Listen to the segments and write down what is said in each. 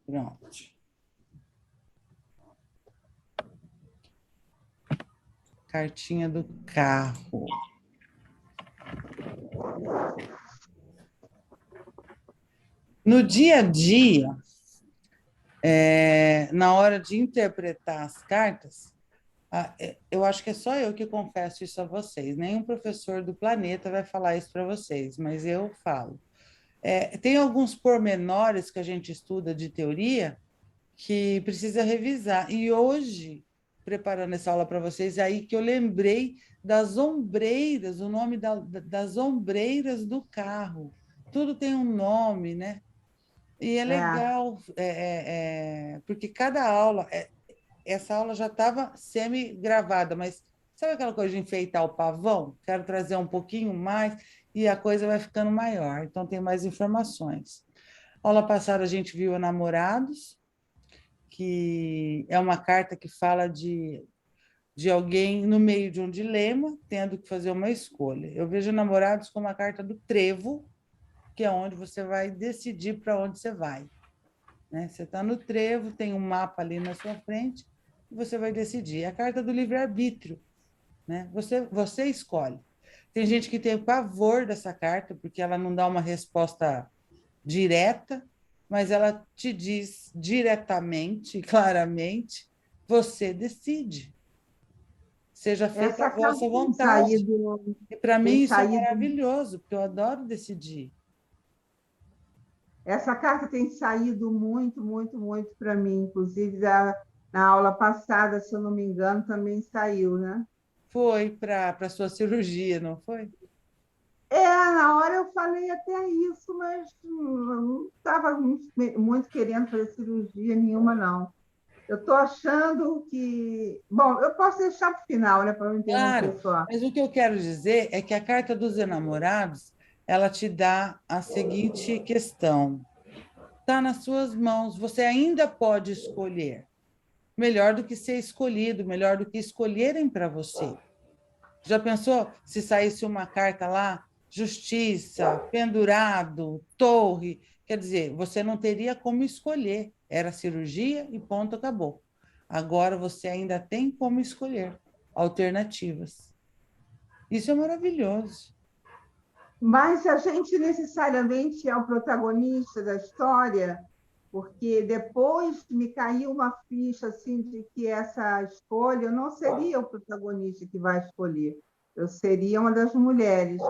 Pronto. Cartinha do carro. No dia a dia, na hora de interpretar as cartas, eu acho que é só eu que confesso isso a vocês. Nenhum professor do planeta vai falar isso para vocês, mas eu falo. Tem alguns pormenores que a gente estuda de teoria que precisa revisar. E hoje, preparando essa aula para vocês, é aí que eu lembrei das ombreiras, o nome das ombreiras do carro. Tudo tem um nome, né? E é legal, porque cada aula, essa aula já estava semi-gravada, mas sabe aquela coisa de enfeitar o pavão? Quero trazer um pouquinho mais e a coisa vai ficando maior, então tem mais informações. Aula passada a gente viu Namorados, que é uma carta que fala de alguém no meio de um dilema, tendo que fazer uma escolha. Eu vejo Namorados como a carta do trevo, que é onde você vai decidir para onde você vai. Né? Você está no trevo, tem um mapa ali na sua frente, e você vai decidir. É a carta do livre-arbítrio. Né? Você escolhe. Tem gente que tem pavor dessa carta, porque ela não dá uma resposta direta, mas ela te diz diretamente, claramente, você decide. Seja feita Essa a vossa carta tem vontade. E para mim isso é saído, maravilhoso, porque eu adoro decidir. essa carta tem saído muito, muito, muito para mim. Inclusive, na aula passada, se eu não me engano, também saiu, né? Foi para a sua cirurgia, não foi? Na hora eu falei até isso, mas não estava muito querendo fazer cirurgia nenhuma, não. Eu estou achando que. Bom, eu posso deixar para o final, né, para não interromper Claro, só. mas o que eu quero dizer é que a carta dos enamorados, ela te dá a seguinte questão: está nas suas mãos, você ainda pode escolher. Melhor do que ser escolhido, melhor do que escolherem para você. Já pensou se saísse uma carta lá, justiça, pendurado, torre? Quer dizer, você não teria como escolher. Era cirurgia e ponto, acabou. Agora você ainda tem como escolher alternativas. Isso é maravilhoso. Mas a gente necessariamente é o protagonista da história, porque depois me caiu uma ficha assim de que essa escolha eu não seria o protagonista que vai escolher, eu seria uma das mulheres.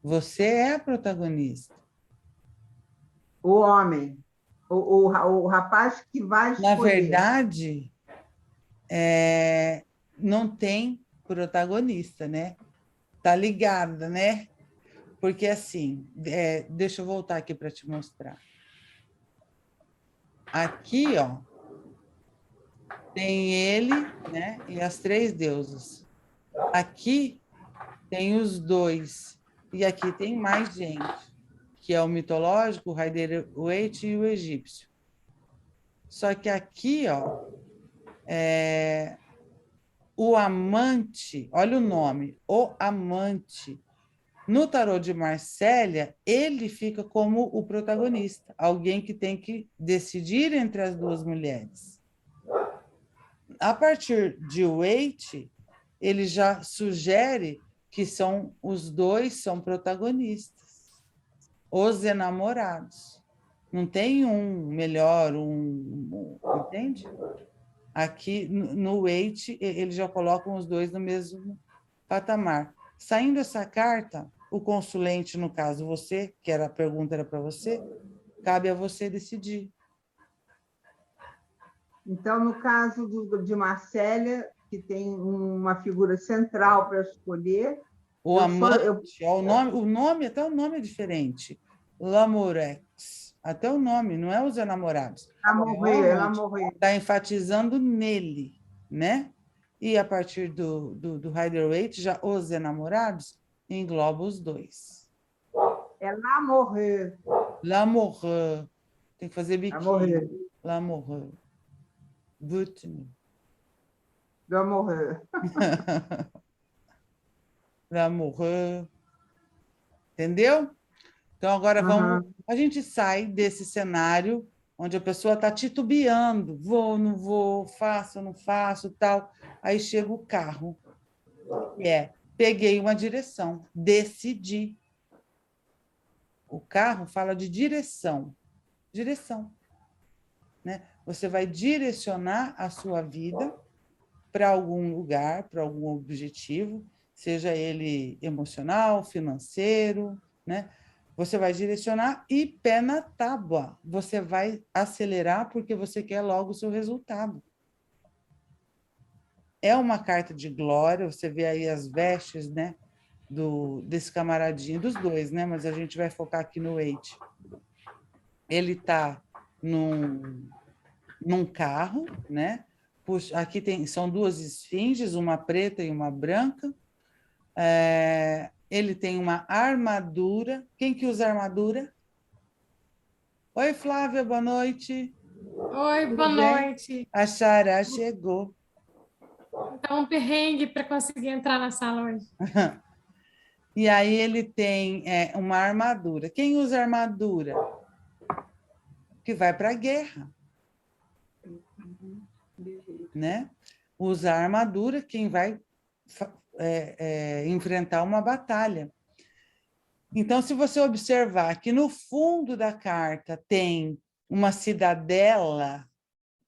Você é a protagonista. O homem, o rapaz que vai Na escolher. verdade, não tem protagonista, né? Tá ligada, né? Porque assim, deixa eu voltar aqui para te mostrar. Aqui, ó, tem ele, né? E as três deusas. Aqui tem os dois. E aqui tem mais gente, que é o mitológico, o Rider-Waite e o egípcio. Só que aqui, ó, o amante, olha o nome, o amante. No tarô de Marsella, ele fica como o protagonista, alguém que tem que decidir entre as duas mulheres. A partir de Waite, ele já sugere que são os dois são protagonistas, os enamorados. Não tem um melhor, entende? Aqui no Waite, eles já colocam os dois no mesmo patamar. Saindo essa carta, o consulente, no caso você, que era a pergunta era para você, cabe a você decidir. Então, no caso de Marcélia, que tem uma figura central para escolher, O amante, ó, até o nome é diferente. L'Amourex, até o nome, não é os enamorados. É o ela amante. morreu. Está enfatizando nele, né? E a partir do Rider-Waite, já os enamorados engloba os dois. Ela morreu. L'amoureux, tem que fazer Ela biquinho. morreu. L'amoureux. Butne. Ela morreu. L'amoureux. Entendeu? Então, agora vamos... Aham. A gente sai desse cenário onde a pessoa está titubeando, vou, não vou, faço, não faço, tal. Aí chega o carro, que é, peguei uma direção, decidi. O carro fala de direção, direção, né? Você vai direcionar a sua vida para algum lugar, para algum objetivo, seja ele emocional, financeiro, né? Você vai direcionar e pé na tábua. Você vai acelerar porque você quer logo o seu resultado. É uma carta de glória, você vê aí as vestes, né? Desse camaradinho, dos dois, né? Mas a gente vai focar aqui no Eight. Ele está num carro, né? Puxa, aqui são duas esfinges, uma preta e uma branca. Ele tem uma armadura. Quem que usa armadura? Oi, Flávia, boa noite. Oi, Tudo boa bem? noite. A Xará chegou. Tá um perrengue para conseguir entrar na sala hoje. E aí ele tem uma armadura. Quem usa armadura? Que vai para a guerra, né? Usa armadura quem vai enfrentar uma batalha. Então, se você observar que no fundo da carta tem uma cidadela,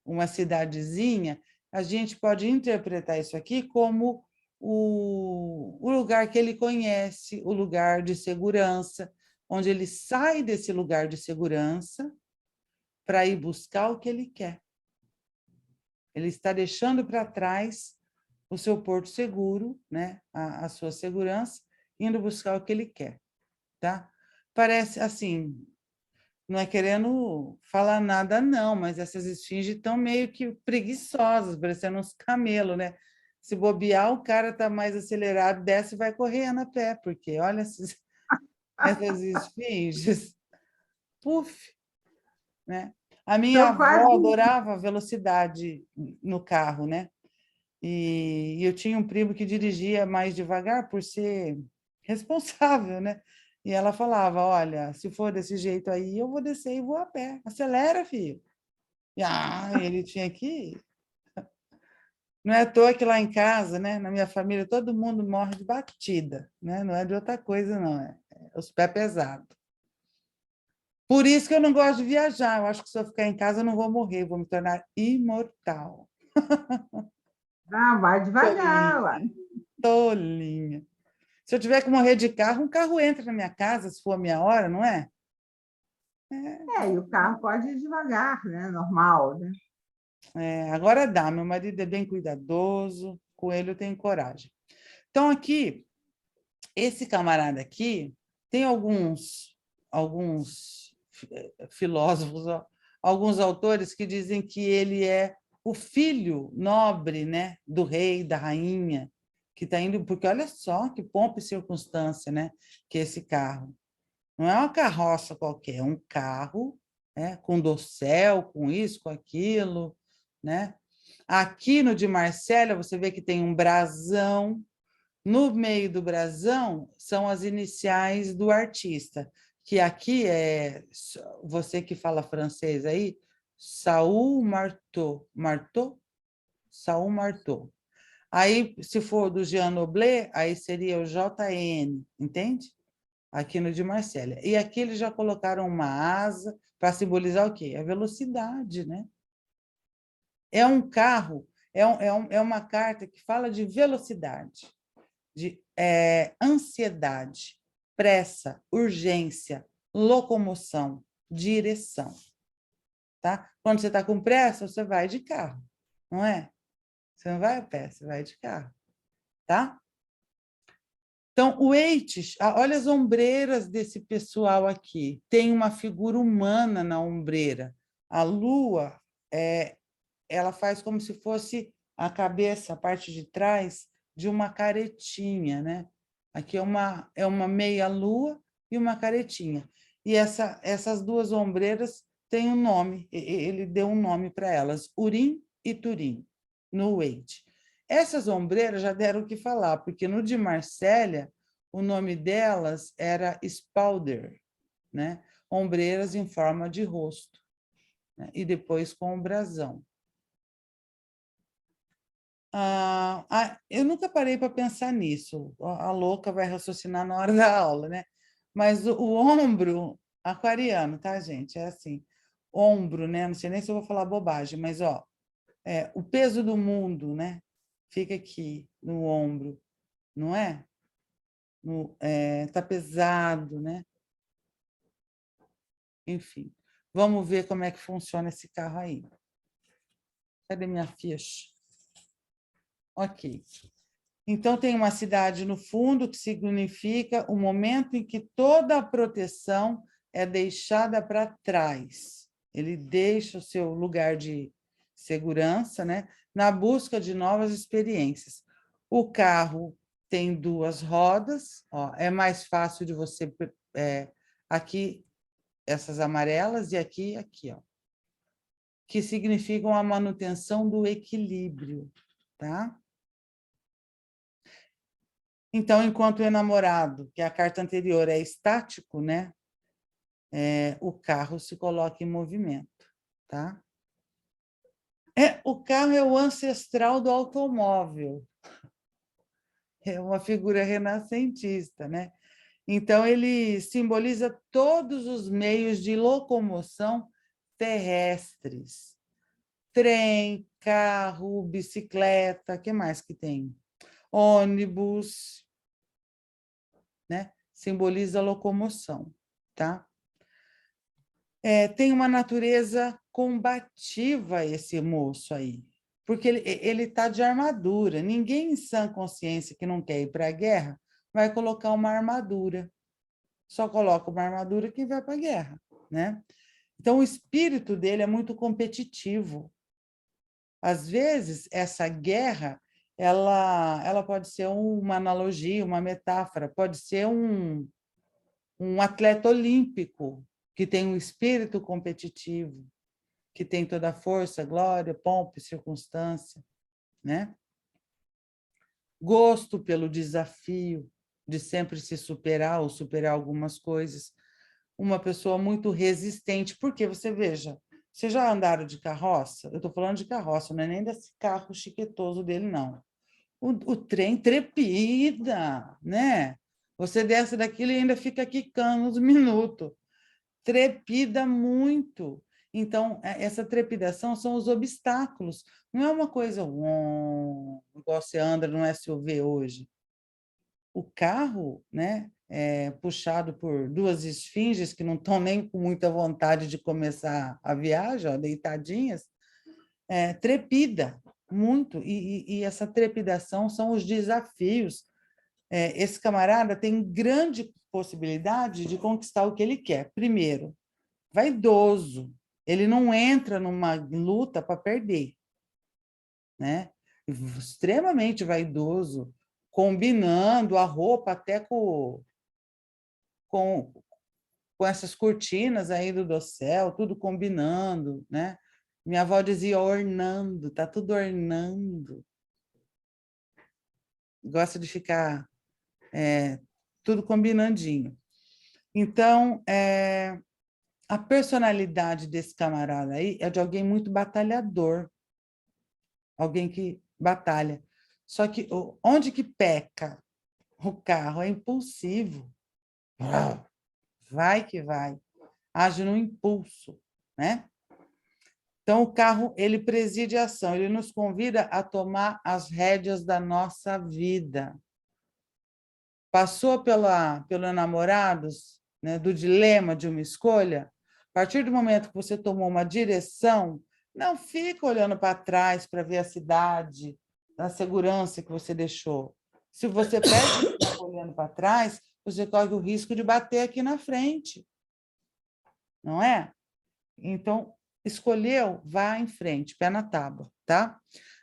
uma cidadezinha, a gente pode interpretar isso aqui como o lugar que ele conhece, o lugar de segurança, onde ele sai desse lugar de segurança para ir buscar o que ele quer. Ele está deixando para trás o seu porto seguro, né? A sua segurança, indo buscar o que ele quer. Tá? Parece assim, não é querendo falar nada, não, mas essas esfinges estão meio que preguiçosas, parecendo uns camelos, né? Se bobear, o cara está mais acelerado, desce e vai correndo a pé, porque olha essas esfinges, puf, né? A minha Estou quase. avó adorava velocidade no carro, né? E eu tinha um primo que dirigia mais devagar por ser responsável, né? E ela falava, olha, se for desse jeito aí, eu vou descer e vou a pé. Acelera, filho. E ele tinha que ir. Não é à toa que lá em casa, né, na minha família, todo mundo morre de batida, né? Não é de outra coisa, não. É os pés pesados. Por isso que eu não gosto de viajar. Eu acho que se eu ficar em casa, eu não vou morrer, vou me tornar imortal. Ah, vai devagar, Tolinha, ué. tolinha. Se eu tiver que morrer de carro, um carro entra na minha casa, se for a minha hora, não é? E o carro pode ir devagar, né? Normal, né? Agora dá, meu marido é bem cuidadoso, com ele eu tenho coragem. Então, aqui, esse camarada aqui, tem alguns filósofos, alguns autores que dizem que ele é o filho nobre, né, do rei, da rainha, que está indo, porque olha só que pompa e circunstância, né, que é esse carro. Não é uma carroça qualquer, é um carro, né, com dossel, com isso, com aquilo, né? Aqui no de Marsella, você vê que tem um brasão. No meio do brasão são as iniciais do artista, que aqui é, você que fala francês aí, Saul Marteau. Marteau? Saul Marteau. Aí, se for do Jean Noblet, aí seria o JN, entende? Aqui no de Marsella. E aqui eles já colocaram uma asa para simbolizar o quê? A velocidade, né? É um carro, é uma carta que fala de velocidade, de ansiedade, pressa, urgência, locomoção, direção. Tá? Quando você está com pressa, você vai de carro, não é? Você não vai a pé, você vai de carro. Tá? Então, o Eites, olha as ombreiras desse pessoal aqui. Tem uma figura humana na ombreira. A lua, ela faz como se fosse a cabeça, a parte de trás, de uma caretinha, né? Aqui é uma meia-lua e uma caretinha. E essas duas ombreiras têm um nome, ele deu um nome para elas, Urim e Turim, no Eites. Essas ombreiras já deram o que falar, porque no de Marsella, o nome delas era Spalder, né? Ombreiras em forma de rosto, né? E depois com o brasão. Eu nunca parei para pensar nisso. A louca vai raciocinar na hora da aula, né? Mas o ombro aquariano, tá, gente? É assim, ombro, né? Não sei nem se eu vou falar bobagem, mas ó, o peso do mundo, né? Fica aqui no ombro, não é? Tá pesado, né? Enfim, vamos ver como é que funciona esse carro aí. Cadê minha ficha? Ok. Então, tem uma cidade no fundo, que significa o momento em que toda a proteção é deixada para trás. Ele deixa o seu lugar de segurança, né, na busca de novas experiências. O carro tem 2 rodas, ó, é mais fácil de você... aqui, essas amarelas, e aqui, ó, que significam a manutenção do equilíbrio, tá? Então, enquanto o enamorado, que é a carta anterior, é estático, né? O carro se coloca em movimento, tá? O carro é o ancestral do automóvel. É uma figura renascentista, né? Então, ele simboliza todos os meios de locomoção terrestres. Trem, carro, bicicleta, o que mais que tem? Ônibus, né? Simboliza a locomoção, tá? Tem uma natureza combativa esse moço aí, porque ele está de armadura. Ninguém em sã consciência que não quer ir para a guerra vai colocar uma armadura. Só coloca uma armadura quem vai para a guerra, né? Então, o espírito dele é muito competitivo. Às vezes, essa guerra ela pode ser uma analogia, uma metáfora, pode ser um atleta olímpico que tem um espírito competitivo, que tem toda a força, glória, pompa e circunstância, né? Gosto pelo desafio de sempre se superar ou superar algumas coisas. Uma pessoa muito resistente, porque você veja, vocês já andaram de carroça? Eu estou falando de carroça, não é nem desse carro chiquetoso dele, não. O trem trepida, né? Você desce daquilo e ainda fica quicando uns minutos. Trepida muito. Então, essa trepidação são os obstáculos. Não é uma coisa igual você anda no SUV hoje. O carro, né, puxado por 2 esfinges que não estão nem com muita vontade de começar a viagem, ó, deitadinhas, trepida muito. E essa trepidação são os desafios. Esse camarada tem grande possibilidade de conquistar o que ele quer. Primeiro, vaidoso. Ele não entra numa luta para perder, né? Extremamente vaidoso, combinando a roupa até com, com essas cortinas aí do dossel, tudo combinando, né? Minha avó dizia ornando, tá tudo ornando. Gosta de ficar tudo combinandinho. Então, a personalidade desse camarada aí é de alguém muito batalhador, alguém que batalha. Só que onde que peca? O carro é impulsivo. Vai que vai. Age no impulso, né? Então, o carro, ele preside a ação, ele nos convida a tomar as rédeas da nossa vida. Passou pelo Enamorados, né, do dilema de uma escolha? A partir do momento que você tomou uma direção, não fica olhando para trás para ver a cidade, a segurança que você deixou. Se você perde olhando para trás, você corre o risco de bater aqui na frente. Não é? Então, escolheu, vá em frente, pé na tábua, tá?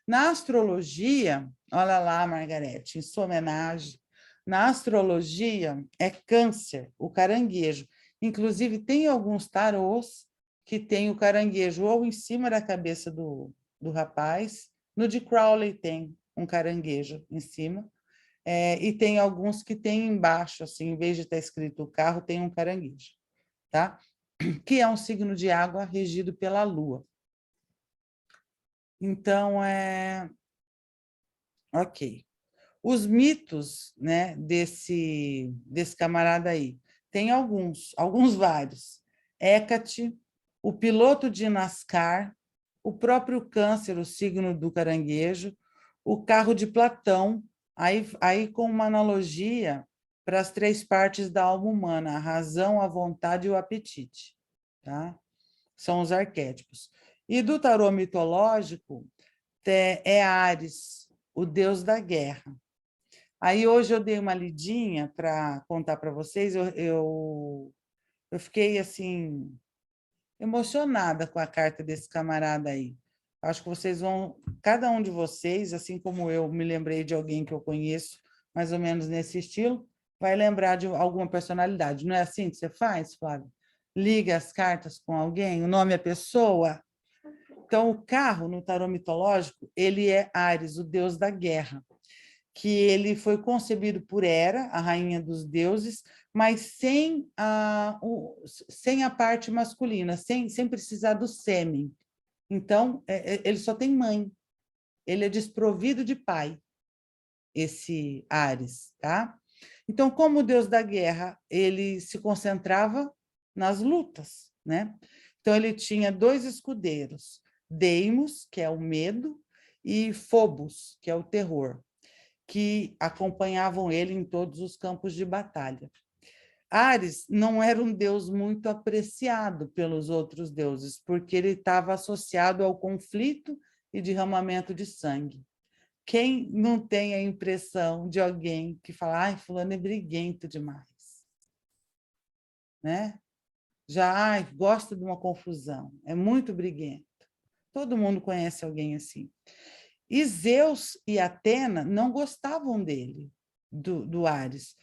Na astrologia, olha lá, Margarete, em sua homenagem, na astrologia é Câncer, o caranguejo. Inclusive, tem alguns tarôs que tem o caranguejo ou em cima da cabeça do rapaz, no de Crowley tem um caranguejo em cima, e tem alguns que tem embaixo, assim, em vez de estar escrito o carro, tem um caranguejo. tá? Que é um signo de água regido pela Lua. Então, ok. Os mitos, né, desse camarada aí, tem alguns vários. Hécate, o piloto de NASCAR, o próprio Câncer, o signo do caranguejo, o carro de Platão, aí com uma analogia para as 3 partes da alma humana, a razão, a vontade e o apetite. Tá? São os arquétipos. E do tarô mitológico, é Áries, o deus da guerra. Aí hoje eu dei uma lidinha para contar para vocês, eu fiquei assim emocionada com a carta desse camarada aí. Acho que vocês vão, cada um de vocês, assim como eu me lembrei de alguém que eu conheço, mais ou menos nesse estilo, vai lembrar de alguma personalidade. Não é assim que você faz, Flávio? Liga as cartas com alguém, o nome é pessoa. Então, o carro, no tarô mitológico, ele é Áries, o deus da guerra, que ele foi concebido por Hera, a rainha dos deuses, mas sem a parte masculina, sem precisar do sêmen. Então, ele só tem mãe. Ele é desprovido de pai, esse Áries, tá? Então, como deus da guerra, ele se concentrava nas lutas, né? Então, ele tinha 2 escudeiros, Deimos, que é o medo, e Phobos, que é o terror, que acompanhavam ele em todos os campos de batalha. Ares não era um deus muito apreciado pelos outros deuses, porque ele estava associado ao conflito e derramamento de sangue. Quem não tem a impressão de alguém que fala, ai, fulano é briguento demais, né? Já, ai, gosta de uma confusão, é muito briguento. Todo mundo conhece alguém assim. E Zeus e Atena não gostavam dele, do Ares,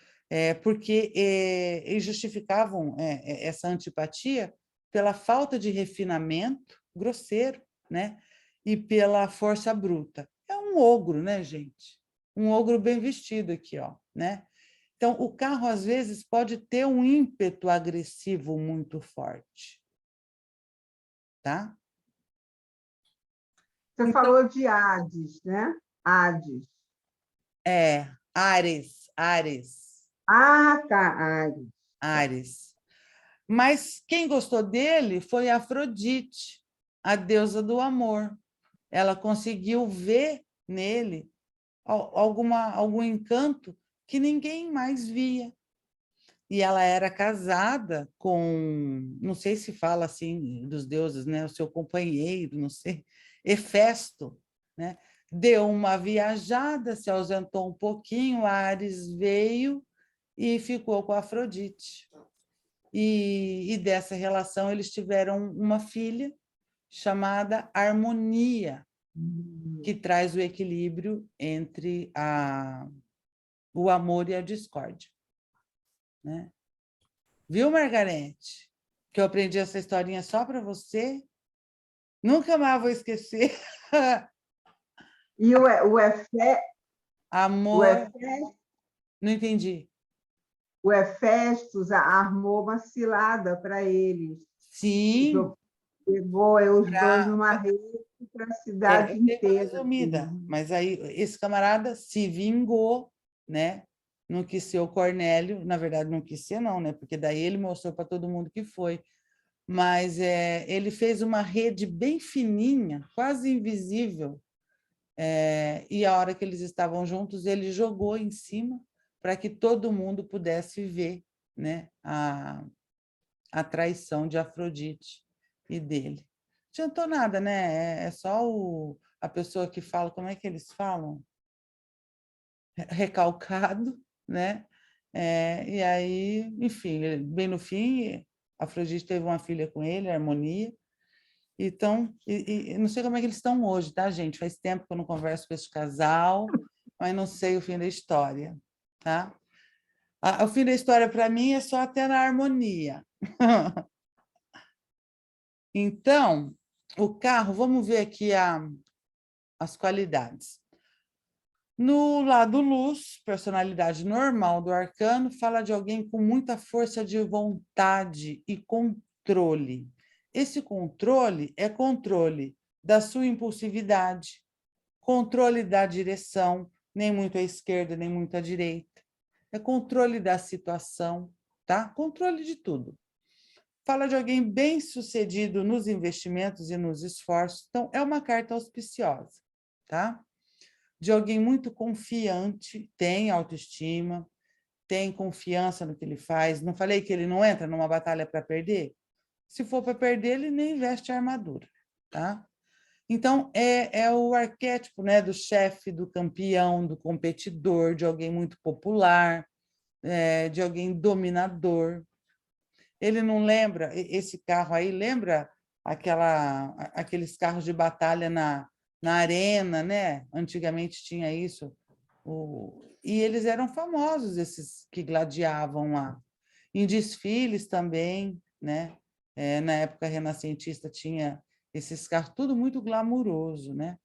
porque eles justificavam essa antipatia pela falta de refinamento grosseiro, né? E pela força bruta. É um ogro, né, gente? Um ogro bem vestido aqui, ó, né? Então, o carro, às vezes, pode ter um ímpeto agressivo muito forte, tá? Você falou de Hades, né? Hades. Ares. Ah, tá, Hades. Ares. Mas quem gostou dele foi Afrodite, a deusa do amor. Ela conseguiu ver nele algum encanto que ninguém mais via. E ela era casada com, não sei se fala assim dos deuses, né, o seu companheiro, não sei, Hefesto, né? Deu uma viajada, se ausentou um pouquinho, Ares veio e ficou com Afrodite. E dessa relação eles tiveram uma filha chamada Harmonia, que traz o equilíbrio entre o amor e a discórdia, né? Viu, Margarete? Que eu aprendi essa historinha só para você? Nunca mais vou esquecer. E o Efé, o Amor, Efé, não entendi. o Hefestos armou uma cilada para eles. Sim, Pegou os dois numa rede para a cidade eu dei uma inteira. resumida, mas aí esse camarada se vingou, né? Não quis ser o Cornélio, na verdade não quis ser não, né? Porque daí ele mostrou para todo mundo que foi. Mas ele fez uma rede bem fininha, quase invisível, e a hora que eles estavam juntos, ele jogou em cima para que todo mundo pudesse ver, né, a traição de Afrodite e dele. Não adiantou nada, né? É só a pessoa que fala, como é que eles falam? Recalcado, né? E aí, enfim, bem no fim, Afrodite teve uma filha com ele, Harmonia. Então, não sei como é que eles estão hoje, tá, gente? Faz tempo que eu não converso com esse casal, mas não sei o fim da história, tá? O fim da história, para mim, é só até na harmonia. Então, o carro, vamos ver aqui as qualidades. No lado luz, personalidade normal do arcano, fala de alguém com muita força de vontade e controle. Esse controle é controle da sua impulsividade, controle da direção, nem muito à esquerda, nem muito à direita. É controle da situação, tá? Controle de tudo. Fala de alguém bem-sucedido nos investimentos e nos esforços. Então, é uma carta auspiciosa, tá? De alguém muito confiante, tem autoestima, tem confiança no que ele faz. Não falei que ele não entra numa batalha para perder? Se for para perder, ele nem veste a armadura, tá? Então, é o arquétipo, né, do chefe, do campeão, do competidor, de alguém muito popular, de alguém dominador. Ele não lembra, esse carro aí, lembra aqueles carros de batalha na arena, né? Antigamente tinha isso. E eles eram famosos, esses que gladiavam lá. Em desfiles também, né? Na época renascentista tinha esses carros, tudo muito glamuroso, né?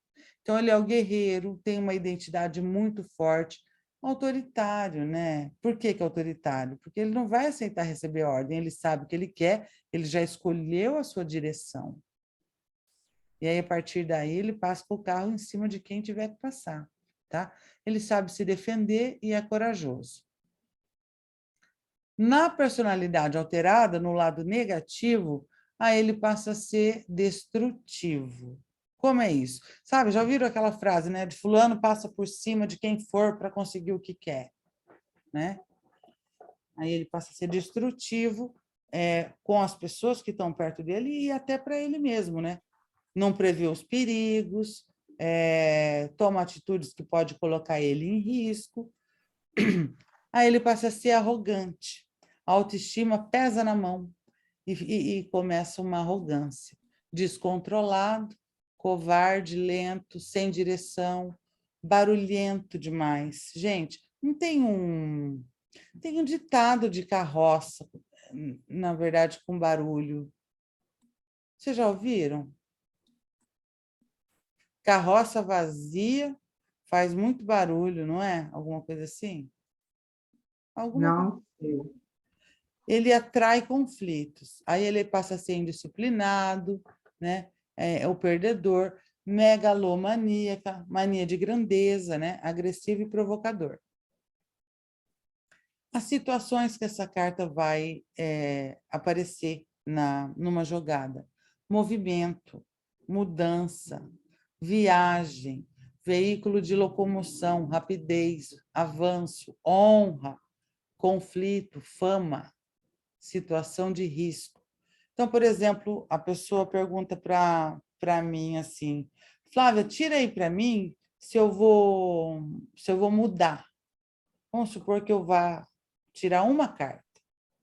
Então, ele é o guerreiro, tem uma identidade muito forte, autoritário, né? Por que que é autoritário? Porque ele não vai aceitar receber ordem, ele sabe o que ele quer, ele já escolheu a sua direção. E aí, a partir daí, ele passa com o carro em cima de quem tiver que passar, tá? Ele sabe se defender e é corajoso. Na personalidade alterada, no lado negativo, aí ele passa a ser destrutivo. Como é isso? Sabe, já ouviram aquela frase, né? De fulano passa por cima de quem for para conseguir o que quer, né? Aí ele passa a ser destrutivo com as pessoas que estão perto dele e até para ele mesmo, né? Não prevê os perigos, toma atitudes que pode colocar ele em risco. Aí ele passa a ser arrogante. A autoestima pesa na mão e começa uma arrogância. Descontrolado, covarde, lento, sem direção, barulhento demais. Gente, não tem tem um ditado de carroça, na verdade, com barulho. Vocês já ouviram? Carroça vazia faz muito barulho, não é? Alguma coisa assim? Não sei. Ele atrai conflitos. Aí ele passa a ser indisciplinado, né? É o perdedor, megalomaníaca, mania de grandeza, né? Agressivo e provocador. As situações que essa carta vai aparecer numa jogada: movimento, mudança, viagem, veículo de locomoção, rapidez, avanço, honra, conflito, fama, situação de risco. Então, por exemplo, a pessoa pergunta para mim assim: Flávia, tira aí para mim se eu vou mudar. Vamos supor que eu vá tirar uma carta.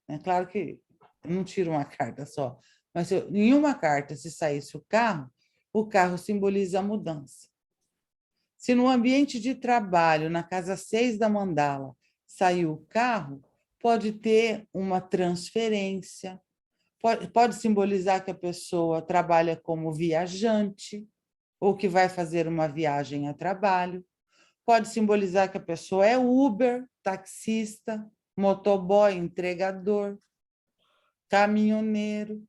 É claro que eu não tiro uma carta só, mas em uma carta, se saísse o carro simboliza a mudança. Se no ambiente de trabalho, na casa 6 da mandala, saiu o carro, pode ter uma transferência, pode simbolizar que a pessoa trabalha como viajante ou que vai fazer uma viagem a trabalho. Pode simbolizar que a pessoa é Uber, taxista, motoboy, entregador, caminhoneiro,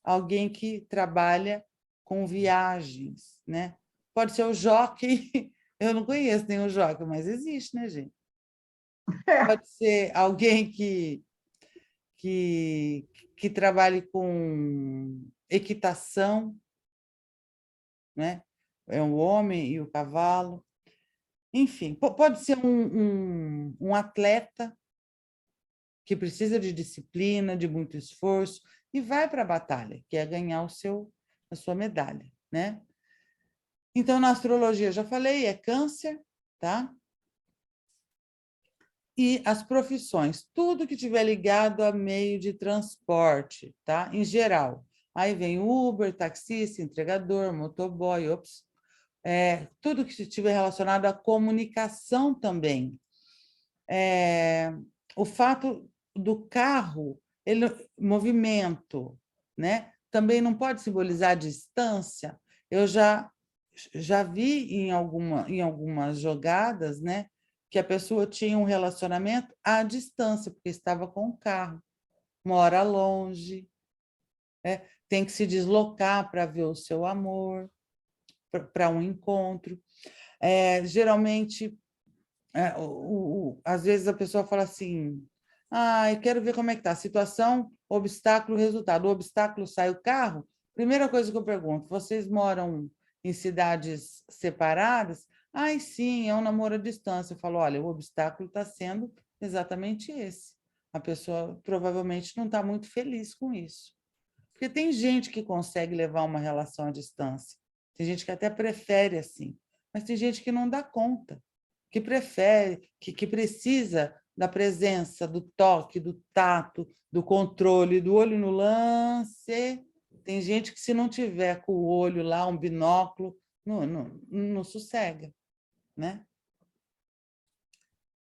alguém que trabalha com viagens, né? Pode ser o jockey, eu não conheço nenhum jockey, mas existe, né, gente? Pode ser alguém que trabalhe com equitação, né? É o homem e o cavalo. Enfim, pode ser um atleta que precisa de disciplina, de muito esforço, e vai para a batalha, que é ganhar a sua medalha, né? Então, na astrologia, eu já falei, é câncer, tá? E as profissões, tudo que tiver ligado a meio de transporte, tá? Em geral. Aí vem Uber, taxista, entregador, motoboy, tudo que estiver relacionado à comunicação também. O fato do carro, movimento, né? Também não pode simbolizar distância. Eu já já vi em algumas jogadas, né, que a pessoa tinha um relacionamento à distância, porque estava com o carro, mora longe, né, tem que se deslocar para ver o seu amor, para um encontro. Geralmente, às vezes a pessoa fala assim, eu quero ver como é que está a situação, obstáculo, resultado. O obstáculo sai o carro, primeira coisa que eu pergunto, vocês moram em cidades separadas? Sim, é um namoro à distância. Eu falo, olha, o obstáculo está sendo exatamente esse. A pessoa provavelmente não está muito feliz com isso. Porque tem gente que consegue levar uma relação à distância, tem gente que até prefere assim, mas tem gente que não dá conta, que prefere, que precisa da presença, do toque, do tato, do controle, do olho no lance. Tem gente que, se não tiver com o olho lá, um binóculo, não sossega, né?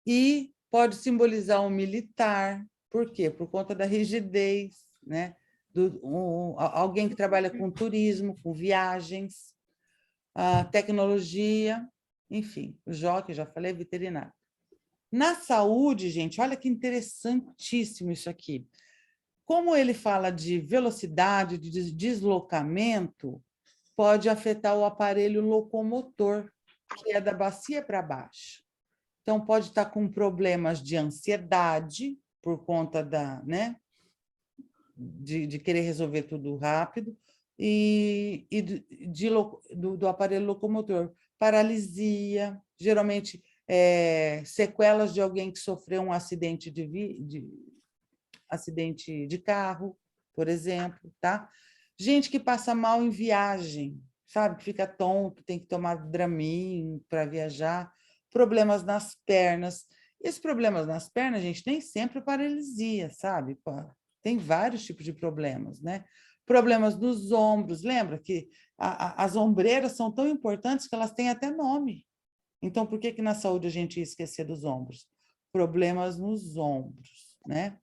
E pode simbolizar um militar. Por quê? Por conta da rigidez, né? Alguém que trabalha com turismo, com viagens, tecnologia, enfim, o jockey, já falei, veterinário. Na saúde, gente, olha que interessantíssimo isso aqui. Como ele fala de velocidade, de deslocamento, pode afetar o aparelho locomotor, que é da bacia para baixo. Então, pode estar com problemas de ansiedade, por conta de querer resolver tudo rápido, e do aparelho locomotor. Paralisia, geralmente sequelas de alguém que sofreu um acidente acidente de carro, por exemplo, tá? Gente que passa mal em viagem, sabe? Que fica tonto, tem que tomar Dramin para viajar, problemas nas pernas. E esses problemas nas pernas, gente, nem sempre é paralisia, sabe? Tem vários tipos de problemas, né? Problemas nos ombros, lembra que as ombreiras são tão importantes que elas têm até nome. Então, por que na saúde a gente ia esquecer dos ombros? Problemas nos ombros, né?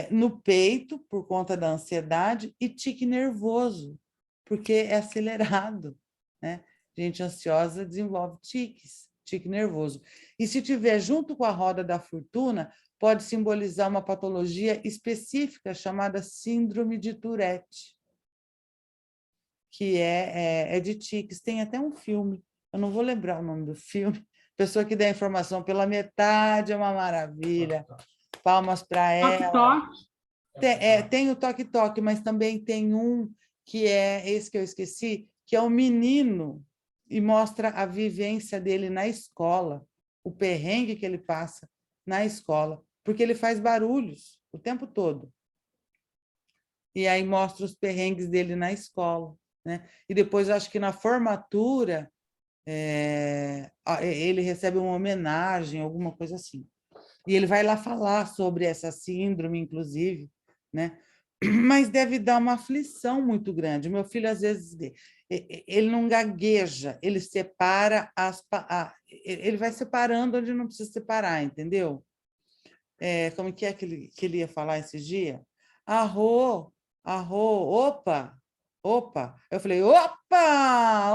No peito, por conta da ansiedade, e tique nervoso, porque é acelerado, né? Gente ansiosa desenvolve tique nervoso. E se tiver junto com a roda da fortuna, pode simbolizar uma patologia específica chamada síndrome de Tourette, que é de tiques. Tem até um filme, eu não vou lembrar o nome do filme. Pessoa que dá a informação pela metade é uma maravilha. Palmas para ela. Toque-toque. Tem o toque-toque, mas também tem um que é esse que eu esqueci, que é um menino e mostra a vivência dele na escola, o perrengue que ele passa na escola, porque ele faz barulhos o tempo todo. E aí mostra os perrengues dele na escola, né? E depois, acho que na formatura, ele recebe uma homenagem, alguma coisa assim. E ele vai lá falar sobre essa síndrome, inclusive, né? Mas deve dar uma aflição muito grande. O meu filho, às vezes, ele não gagueja, ele separa ele vai separando onde não precisa separar, entendeu? Como que ele ia falar esse dia? Arro, opa, opa. Eu falei, opa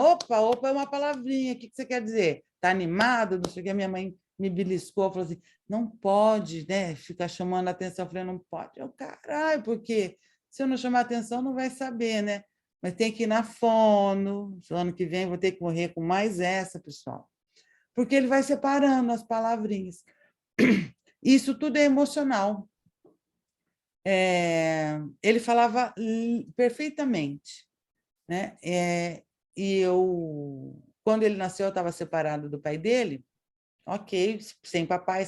é uma palavrinha, o que você quer dizer? Está animado? Não sei o que, a minha mãe me beliscou, falou assim, não pode, né, ficar chamando a atenção. Eu falei, não pode. Caralho, porque se eu não chamar a atenção, não vai saber, né? Mas tem que ir na fono, no ano que vem vou ter que morrer com mais essa, pessoal. Porque ele vai separando as palavrinhas. Isso tudo é emocional. Ele falava perfeitamente, né? E quando ele nasceu, eu estava separado do pai dele, ok, sem papai,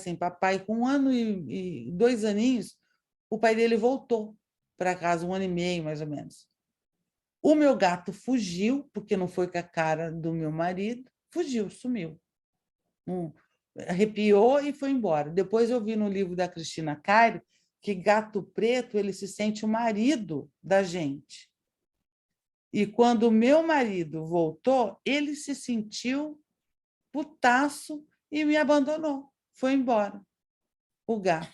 com 1 ano e 2 aninhos, o pai dele voltou para casa, 1 ano e meio, mais ou menos. O meu gato fugiu, porque não foi com a cara do meu marido, fugiu, sumiu. Arrepiou e foi embora. Depois eu vi no livro da Cristina Cairo que gato preto, ele se sente o marido da gente. E quando o meu marido voltou, ele se sentiu putaço e me abandonou. Foi embora. O gato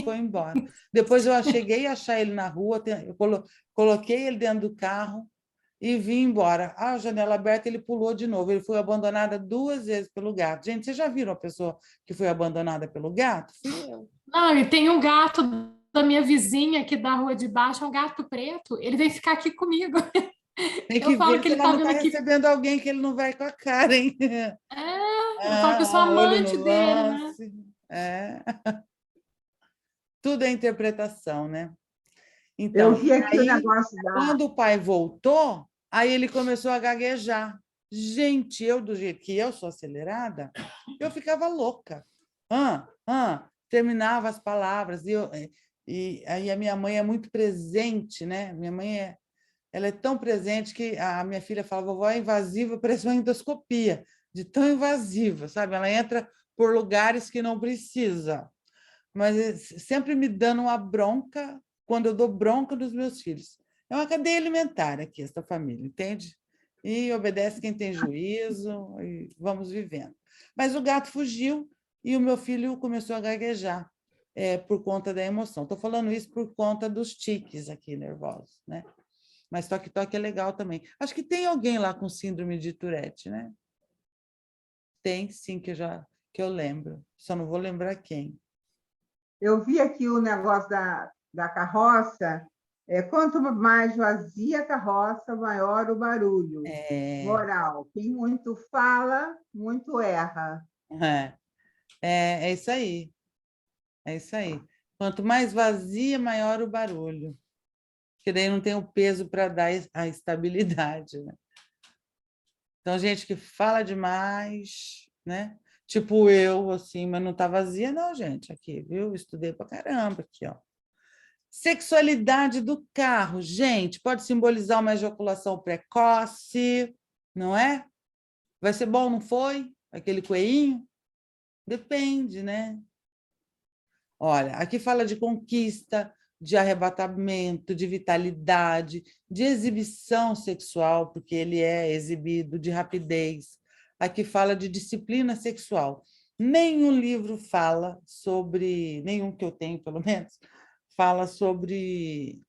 foi embora. Depois eu cheguei a achar ele na rua, eu coloquei ele dentro do carro, e vim embora. A janela aberta, ele pulou de novo. Ele foi abandonado 2 vezes pelo gato. Gente, vocês já viram uma pessoa que foi abandonada pelo gato? Fui eu. Não, e tem um gato da minha vizinha aqui da rua de baixo, é um gato preto. Ele vem ficar aqui comigo. Tem Eu que falo ver que se ele ela tá não vindo está aqui. recebendo alguém que ele não vai com a cara, hein? Eu falo que eu sou Olho amante no dele, né? lance. É. Tudo é interpretação, né? Eu Então, vi aqui o aí, negócio da. quando o pai voltou, aí ele começou a gaguejar. Gente, eu, do jeito que eu sou acelerada, eu ficava louca. Terminava as palavras. E aí a minha mãe é muito presente, né? Minha mãe ela é tão presente que a minha filha fala, vovó é invasiva, parece uma endoscopia, de tão invasiva, sabe? Ela entra por lugares que não precisa, mas sempre me dando uma bronca quando eu dou bronca dos meus filhos. É uma cadeia alimentar aqui, essa família, entende? E obedece quem tem juízo, e vamos vivendo. Mas o gato fugiu e o meu filho começou a gaguejar por conta da emoção. Estou falando isso por conta dos tiques aqui nervosos, né? Mas toque-toque é legal também. Acho que tem alguém lá com síndrome de Tourette, né? Tem, sim, que eu lembro. Só não vou lembrar quem. Eu vi aqui o negócio da carroça. Quanto mais vazia a carroça, maior o barulho. É, Moral: quem muito fala, muito erra. é, é isso aí. É isso aí. Quanto mais vazia, maior o barulho. Porque daí não tem o peso para dar a estabilidade, né? Então, gente que fala demais, né? Tipo eu, assim, mas não tá vazia, não, gente, aqui, viu? Estudei pra caramba aqui, ó. Sexualidade do carro, gente, pode simbolizar uma ejaculação precoce, não é? Vai ser bom, não foi? Aquele coelhinho? Depende, né? Olha, aqui fala de conquista, de arrebatamento, de vitalidade, de exibição sexual, porque ele é exibido, de rapidez. Aqui fala de disciplina sexual. Nenhum livro fala sobre, nenhum que eu tenho, pelo menos, fala sobre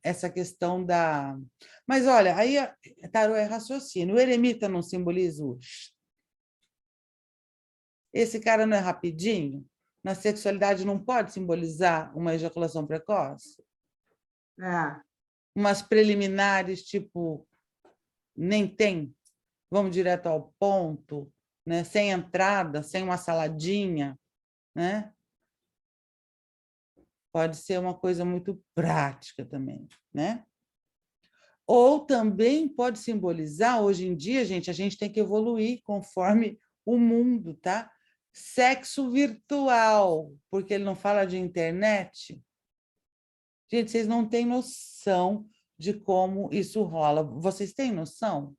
essa questão da... Mas, olha, aí tarô é raciocínio. O eremita não simboliza o... Esse cara não é rapidinho? Na sexualidade não pode simbolizar uma ejaculação precoce? É. Umas preliminares, tipo, nem tem, vamos direto ao ponto, né? Sem entrada, sem uma saladinha, né? Pode ser uma coisa muito prática também, né? Ou também pode simbolizar, hoje em dia, gente, a gente tem que evoluir conforme o mundo, tá? Sexo virtual, porque ele não fala de internet. Gente, vocês não têm noção de como isso rola. Vocês têm noção?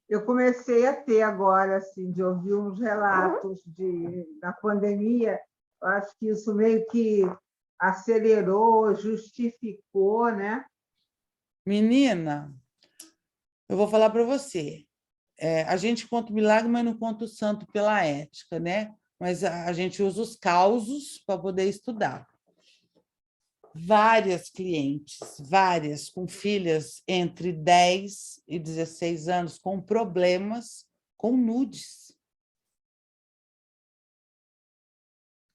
Eu comecei a ter agora, assim, de ouvir uns relatos da pandemia. Eu acho que isso meio que acelerou, justificou, né? Menina, eu vou falar para você. A gente conta o milagre, mas não conta o santo pela ética, né? Mas a gente usa os causos para poder estudar. Várias clientes, várias, com filhas entre 10 e 16 anos, com problemas com nudes.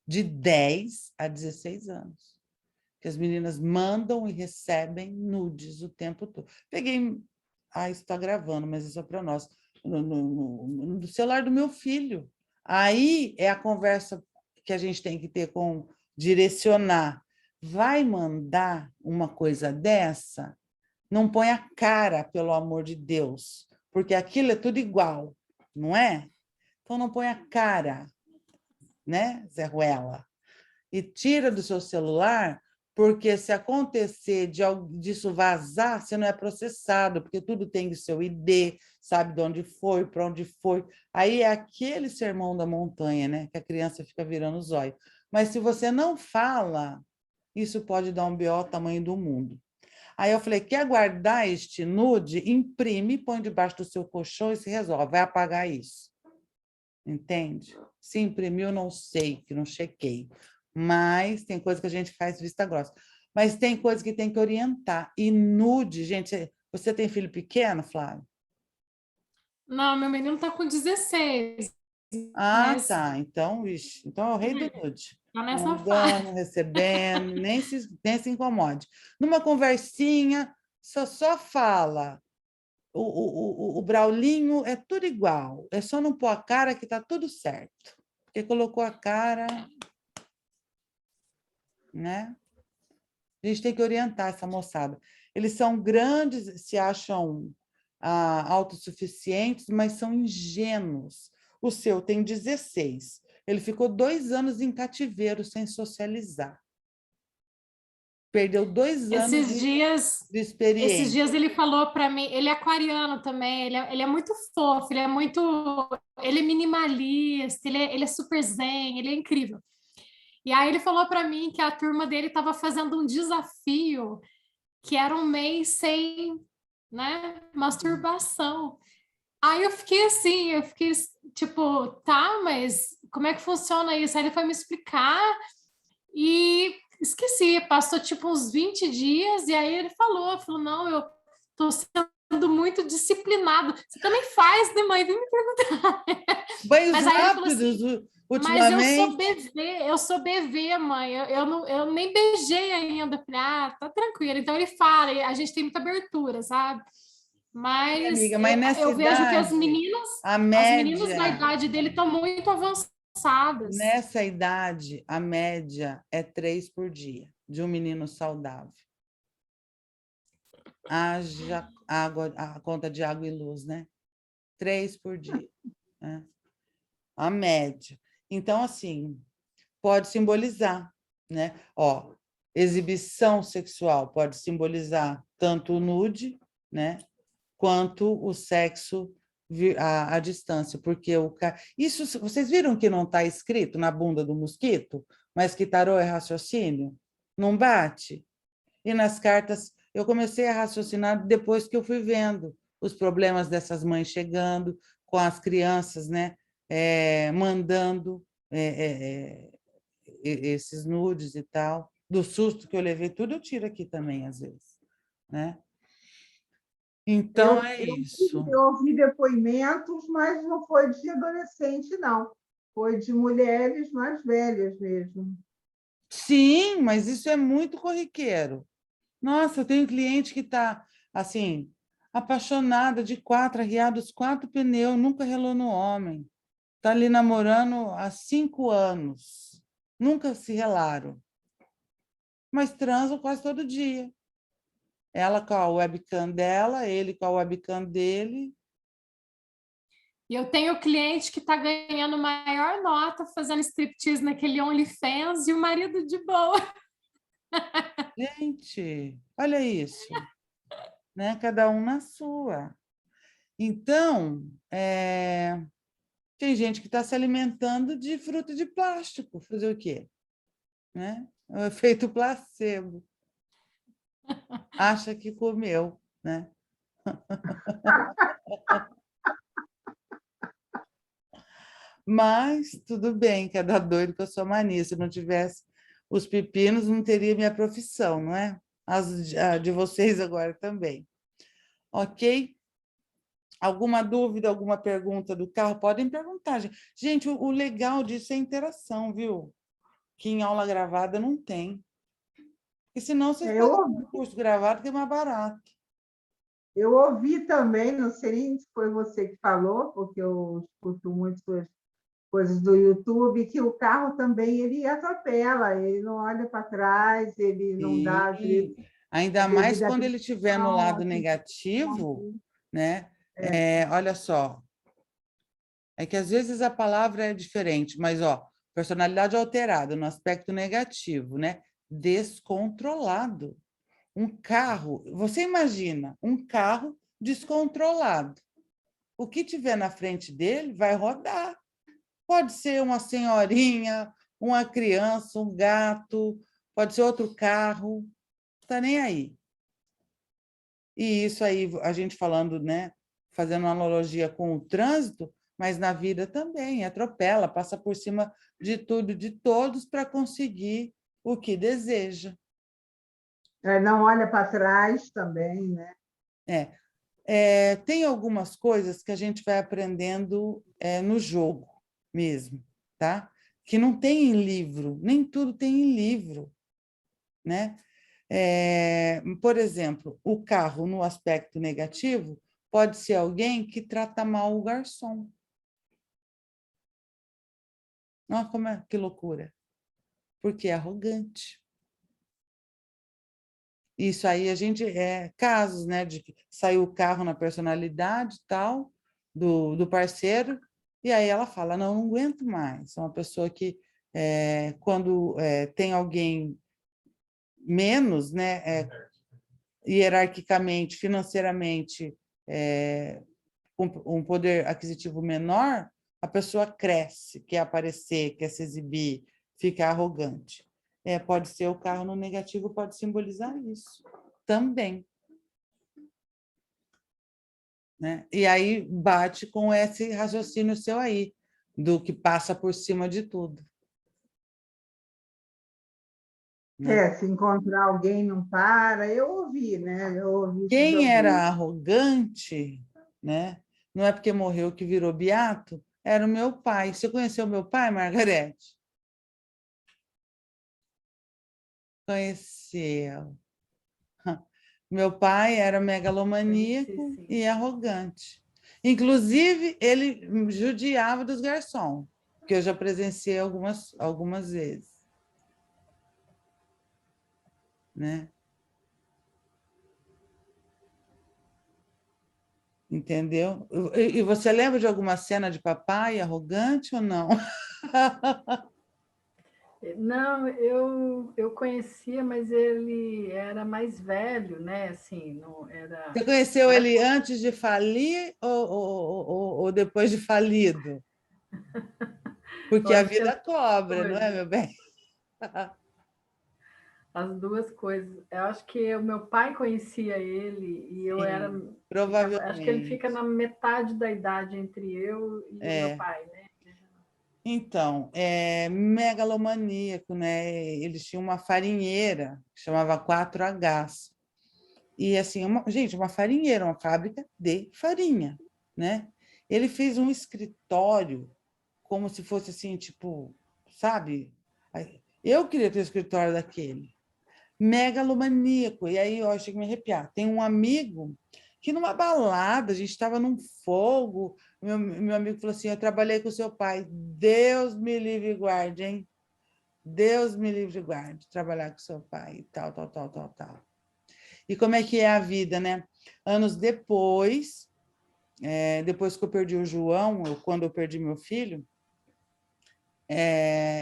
De 10 a 16 anos. Que as meninas mandam e recebem nudes o tempo todo. Peguei... isso está gravando, mas isso é para nós. No celular do meu filho. Aí é a conversa que a gente tem que ter com direcionar. Vai mandar uma coisa dessa? Não põe a cara, pelo amor de Deus, porque aquilo é tudo igual, não é? Então não põe a cara, né, Zé Ruela? E tira do seu celular, porque se acontecer disso vazar, você não é processado, porque tudo tem o seu ID, sabe de onde foi, para onde foi. Aí é aquele sermão da montanha, né? Que a criança fica virando os olhos. Mas se você não fala, isso pode dar um BO tamanho do mundo. Aí eu falei, quer guardar este nude? Imprime, põe debaixo do seu colchão e se resolve. Vai apagar isso. Entende? Se imprimiu, não sei, que não chequei. Mas tem coisa que a gente faz vista grossa. Mas tem coisa que tem que orientar. E nude, gente, você tem filho pequeno, Flávio? Não, meu menino está com 16, Ah, mas tá. Então, vixe, então é o rei do nude. tá nessa fase. Mandando, recebendo, nem se incomode. Numa conversinha, só fala. O Braulinho é tudo igual. É só não pôr a cara que está tudo certo. Porque colocou a cara, né? A gente tem que orientar essa moçada. Eles são grandes, se acham autossuficientes, mas são ingênuos. O seu tem 16. Ele ficou 2 anos em cativeiro sem socializar. Perdeu 2 anos Esses dias, de esses experiência. dias ele falou para mim, ele é aquariano também, ele é muito fofo, ele é minimalista, ele é super zen, ele é incrível. E aí ele falou para mim que a turma dele estava fazendo um desafio que era um mês sem, né, masturbação. Aí eu fiquei tipo, tá, mas como é que funciona isso? Aí ele foi me explicar e esqueci, passou tipo uns 20 dias e aí ele falou, não, eu tô sendo muito disciplinado. Você também faz, né, mãe? Vem me perguntar. Banhos Mas aí ele falou assim, rápidos, mas ultimamente. eu sou bebê, mãe. Eu nem beijei ainda. Eu falei, ah, tá tranquilo. Então ele fala, e a gente tem muita abertura, sabe? Minha Mas amiga, mas nessa eu vejo que idade, a as meninas da média, idade dele estão muito avançadas. nessa idade, a média é 3 por dia, de um menino saudável. Haja água, a conta de água e luz, né? 3 por dia, né? A média. Então, assim, pode simbolizar, né? Ó, exibição sexual pode simbolizar tanto o nude, né? Quanto o sexo à distância, porque isso vocês viram que não está escrito na bunda do mosquito, mas que tarô é raciocínio? Não bate? E nas cartas eu comecei a raciocinar depois que eu fui vendo os problemas dessas mães chegando com as crianças, né? Mandando esses nudes e tal, do susto que eu levei, tudo eu tiro aqui também às vezes, né? Então Eu, é eu, isso. eu ouvi depoimentos, mas não foi de adolescente, não. Foi de mulheres mais velhas mesmo. Sim, mas isso é muito corriqueiro. Nossa, eu tenho cliente que está, assim, apaixonada de 4, arriados 4 pneus, nunca relou no homem. Está ali namorando há 5 anos. Nunca se relaram. Mas transam quase todo dia. Ela com a webcam dela, ele com a webcam dele. E eu tenho cliente que está ganhando maior nota fazendo striptease naquele OnlyFans e o marido de boa. Gente, olha isso. Né? Cada um na sua. Então, tem gente que está se alimentando de fruta de plástico. Fazer o quê? Né? É o efeito placebo. Acha que comeu, né? Mas tudo bem, cada doido com a sua mania. Se não tivesse os pepinos, não teria minha profissão, não é? A de vocês agora também. Ok? Alguma dúvida, alguma pergunta do carro? Podem perguntar, gente. Gente, o legal disso é a interação, viu? Que em aula gravada não tem. E senão vocês Eu, podem ter ouvi- um curso gravado que é mais barato. eu ouvi também, não sei nem se foi você que falou, porque eu escuto muitas coisas do YouTube, que o carro também ele atropela, ele não olha para trás, ele não dá Sim, a ainda mais devida quando ele estiver no atenção, lado assim, negativo, né? Olha só, é que às vezes a palavra é diferente, mas ó, personalidade alterada no aspecto negativo, né? Descontrolado. Um carro, você imagina, um carro descontrolado. O que tiver na frente dele vai rodar. Pode ser uma senhorinha, uma criança, um gato, pode ser outro carro, está nem aí. E isso aí, a gente falando, né, fazendo uma analogia com o trânsito, mas na vida também, atropela, passa por cima de tudo, de todos, para conseguir o que deseja. Não olha para trás também, né? Tem algumas coisas que a gente vai aprendendo no jogo mesmo, tá? Que não tem em livro, nem tudo tem em livro, né? Por exemplo, o carro, no aspecto negativo, pode ser alguém que trata mal o garçom. Olha que loucura. Porque é arrogante. Isso aí a gente casos, né, de que saiu o carro na personalidade tal do parceiro, e aí ela fala, não aguento mais. É uma pessoa que, quando tem alguém menos, né, hierarquicamente, financeiramente, com um poder aquisitivo menor, a pessoa cresce, quer aparecer, quer se exibir, fica arrogante. Pode ser o carro no negativo, pode simbolizar isso também. Né? E aí bate com esse raciocínio seu aí, do que passa por cima de tudo. Né? Se encontrar alguém não para, eu ouvi, né? Eu ouvi isso de Quem alguém. era arrogante, né? Não é porque morreu que virou beato, era o meu pai. Você conheceu meu pai, Margarete? Conheceu. Meu pai era megalomaníaco e arrogante. Inclusive, ele judiava dos garçons, que eu já presenciei algumas vezes. Né? Entendeu? E você lembra de alguma cena de papai arrogante ou não? Não, eu conhecia, mas ele era mais velho, né? Assim, não era. Você conheceu ele antes de falir ou depois de falido? Porque Eu a acho que vida cobra, não é, coisas, meu bem? as duas coisas. Eu acho que o meu pai conhecia ele e eu era. Sim, Acho que ele fica provavelmente. na metade da idade entre eu e o meu É. pai, né? Então, megalomaníaco, né? Eles tinham uma farinheira que chamava 4Hs. E assim, gente, uma farinheira, uma fábrica de farinha, né? Ele fez um escritório como se fosse assim, tipo, sabe? Eu queria ter um escritório daquele, megalomaníaco. E aí eu achei que me arrepiar. Tem um amigo que numa balada, a gente estava num fogo, meu amigo falou assim, eu trabalhei com seu pai, Deus me livre e guarde, hein? Deus me livre e guarde, trabalhar com seu pai, e tal, tal, tal, tal, tal. E como é que é a vida, né? Anos depois, depois que eu perdi o João, quando eu perdi meu filho,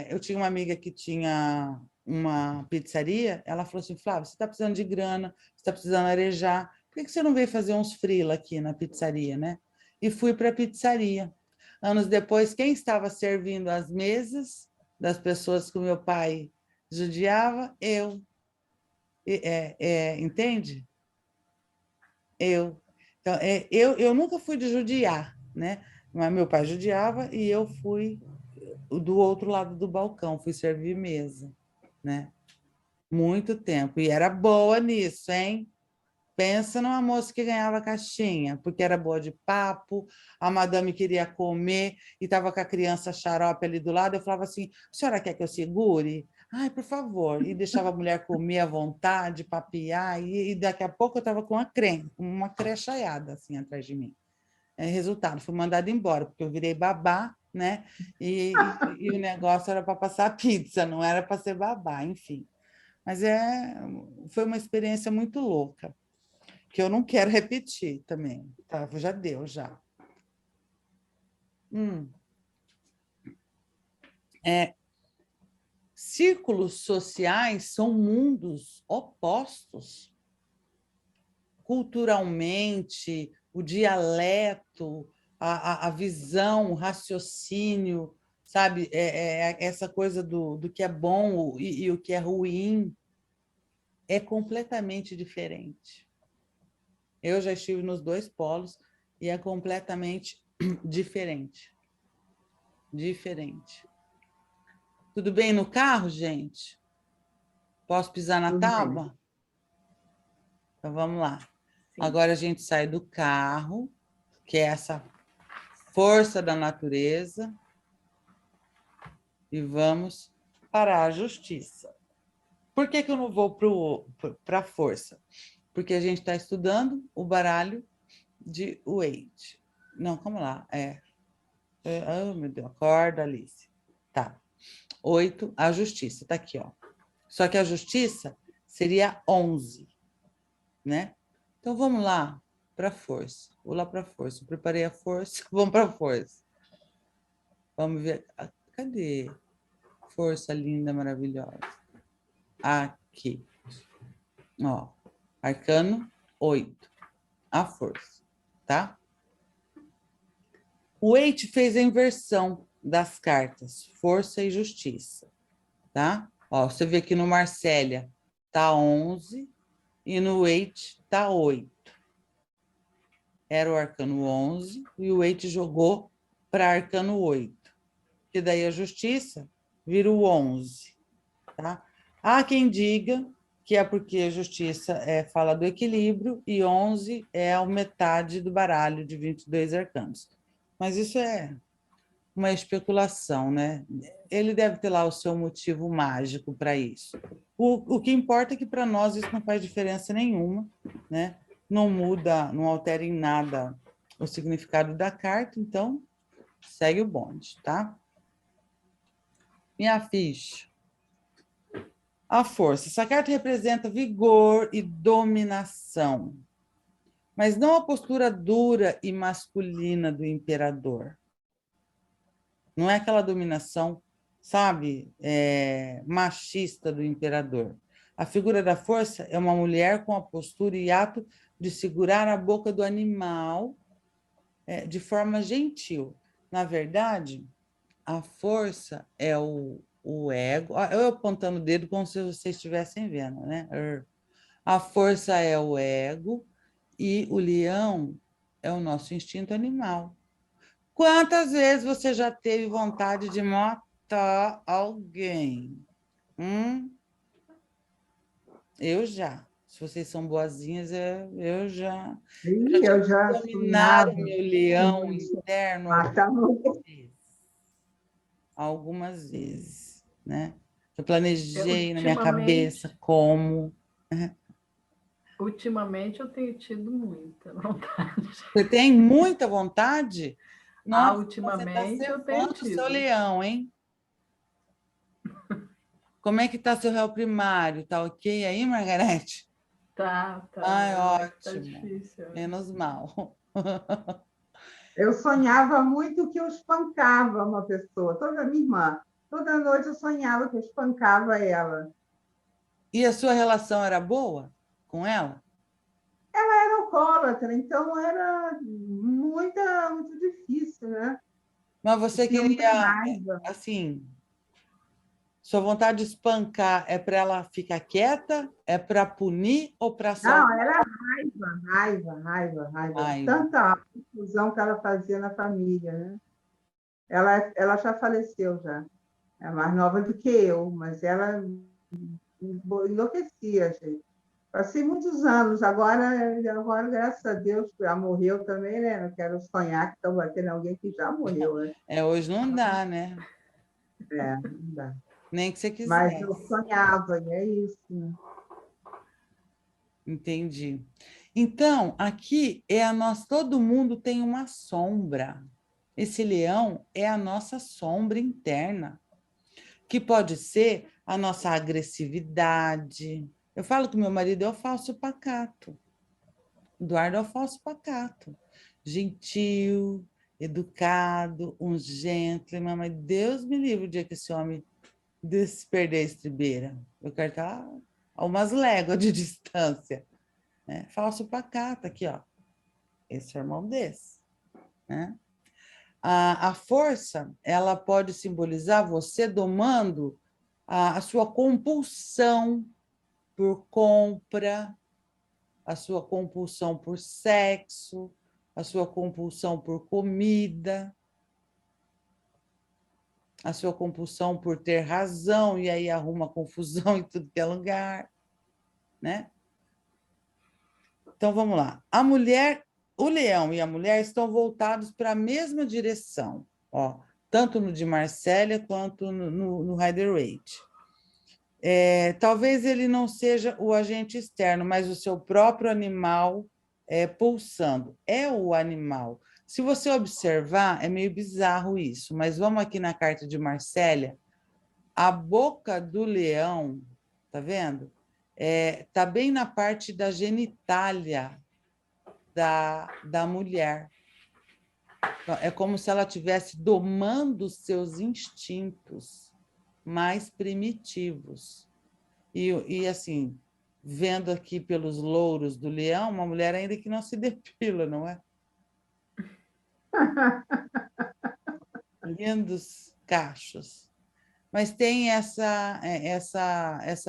eu tinha uma amiga que tinha uma pizzaria, ela falou assim, Flávia, você está precisando de grana, você está precisando arejar, por que você não veio fazer uns freela aqui na pizzaria, né? E fui para a pizzaria. Anos depois, quem estava servindo as mesas das pessoas que o meu pai judiava? Eu. Entende? Eu. Então, eu nunca fui de judiar, né? Mas meu pai judiava e eu fui do outro lado do balcão, fui servir mesa, né? Muito tempo. E era boa nisso, hein? Pensa numa moça que ganhava caixinha, porque era boa de papo, a madame queria comer e estava com a criança xarope ali do lado. Eu falava assim: a senhora quer que eu segure? Ai, por favor. E deixava a mulher comer à vontade, papiar, e daqui a pouco eu estava com uma crechaiada assim atrás de mim. Resultado, fui mandada embora, porque eu virei babá, né? E o negócio era para passar pizza, não era para ser babá, enfim. Mas foi uma experiência muito louca, que eu não quero repetir também. Tá? Já deu, já. Círculos sociais são mundos opostos. Culturalmente, o dialeto, a visão, o raciocínio, sabe? Essa coisa do que é bom e o que é ruim é completamente diferente. Eu já estive nos dois polos e é completamente diferente. Diferente. Tudo bem no carro, gente? Posso pisar na Tudo bem. tábua? Então, vamos lá. Sim. Agora a gente sai do carro, que é essa força da natureza, e vamos para a justiça. Por que que eu não vou para a força? Porque a gente está estudando o baralho de Wade. Não, calma lá. Oh, meu Deus, acorda, Alice. Tá. 8, a justiça. Está aqui, ó. Só que a justiça seria 11, né? Então, vamos lá para a força. Vou lá para a força. Eu preparei a força. Vamos para a força. Vamos ver. Cadê? Força linda, maravilhosa. Aqui. Ó. Arcano 8. A força. Tá? O Waite fez a inversão das cartas. Força e justiça. Tá? Ó, você vê que no Marsella tá 11 e no Waite tá 8. Era o arcano 11 e o Waite jogou para arcano 8. Que daí a justiça vira o 11. Tá? Há quem diga que é porque a justiça fala do equilíbrio e 11 é a metade do baralho de 22 arcanos. Mas isso é uma especulação, né? Ele deve ter lá o seu motivo mágico para isso. O que importa é que para nós isso não faz diferença nenhuma, né? Não muda, não altera em nada o significado da carta, então segue o bonde, tá? Minha ficha. A força. Essa carta representa vigor e dominação, mas não a postura dura e masculina do imperador. Não é aquela dominação, sabe, machista do imperador. A figura da força é uma mulher com a postura e ato de segurar a boca do animal de forma gentil. Na verdade, a força é o ego. Eu apontando o dedo como se vocês estivessem vendo, né? A força é o ego e o leão é o nosso instinto animal. Quantas vezes você já teve vontade de matar alguém? Eu já. Se vocês são boazinhas, eu já. Ih, eu já Dominar o sonhava meu leão com isso, interno matar algumas vezes, né? Eu planejei na minha Ultimamente, cabeça como. ultimamente eu tenho tido muita vontade. Você tem muita vontade? Nossa, você está Ultimamente eu tenho cevando o seu tido. leão, hein? Como é que está seu réu primário? Tá ok aí, Margarete? Tá, Ai, eu acho que tá ótimo. difícil. Menos mal. Eu sonhava muito que eu espancava uma pessoa, toda minha irmã. Toda noite eu sonhava que eu espancava ela. E a sua relação era boa com ela? Ela era alcoólatra, então era muito difícil, né? Mas Eu você tinha muita queria, raiva. assim, sua vontade de espancar é para ela ficar quieta? É para punir ou para Não, salvar era raiva. a raiva? Tanta confusão que ela fazia na família, né? Ela já faleceu já. É mais nova do que eu, mas ela enlouquecia, gente. Passei muitos anos, agora, graças a Deus, já morreu também, né? Não quero sonhar que estão batendo alguém que já morreu, né? Hoje não dá, né? Não dá. Nem que você Mas eu quisesse. sonhava, e é isso, né? Entendi. Então, aqui é a nossa, todo mundo tem uma sombra. Esse leão é a nossa sombra interna, que pode ser a nossa agressividade. Eu falo que meu marido é o falso pacato. Eduardo é o falso pacato. Gentil, educado, um gentleman, mas Deus me livre o dia que esse homem perder a estribeira. Eu quero estar a umas léguas de distância. Né? Falso pacato, aqui, ó. Esse é o irmão desse. Né? A força, ela pode simbolizar você domando a sua compulsão por compra, a sua compulsão por sexo, a sua compulsão por comida, a sua compulsão por ter razão, e aí arruma confusão em tudo que é lugar, né? Então, vamos lá. A mulher, o leão e a mulher estão voltados para a mesma direção, ó, tanto no de Marsella quanto no Rider-Waite. Talvez ele não seja o agente externo, mas o seu próprio animal pulsando. É o animal. Se você observar, é meio bizarro isso, mas vamos aqui na carta de Marsella, a boca do leão, tá vendo? Tá bem na parte da genitália da mulher. Então, é como se ela estivesse domando os seus instintos mais primitivos. E assim, vendo aqui pelos louros do leão, uma mulher ainda que não se depila, não é? Lindos cachos. Mas tem essa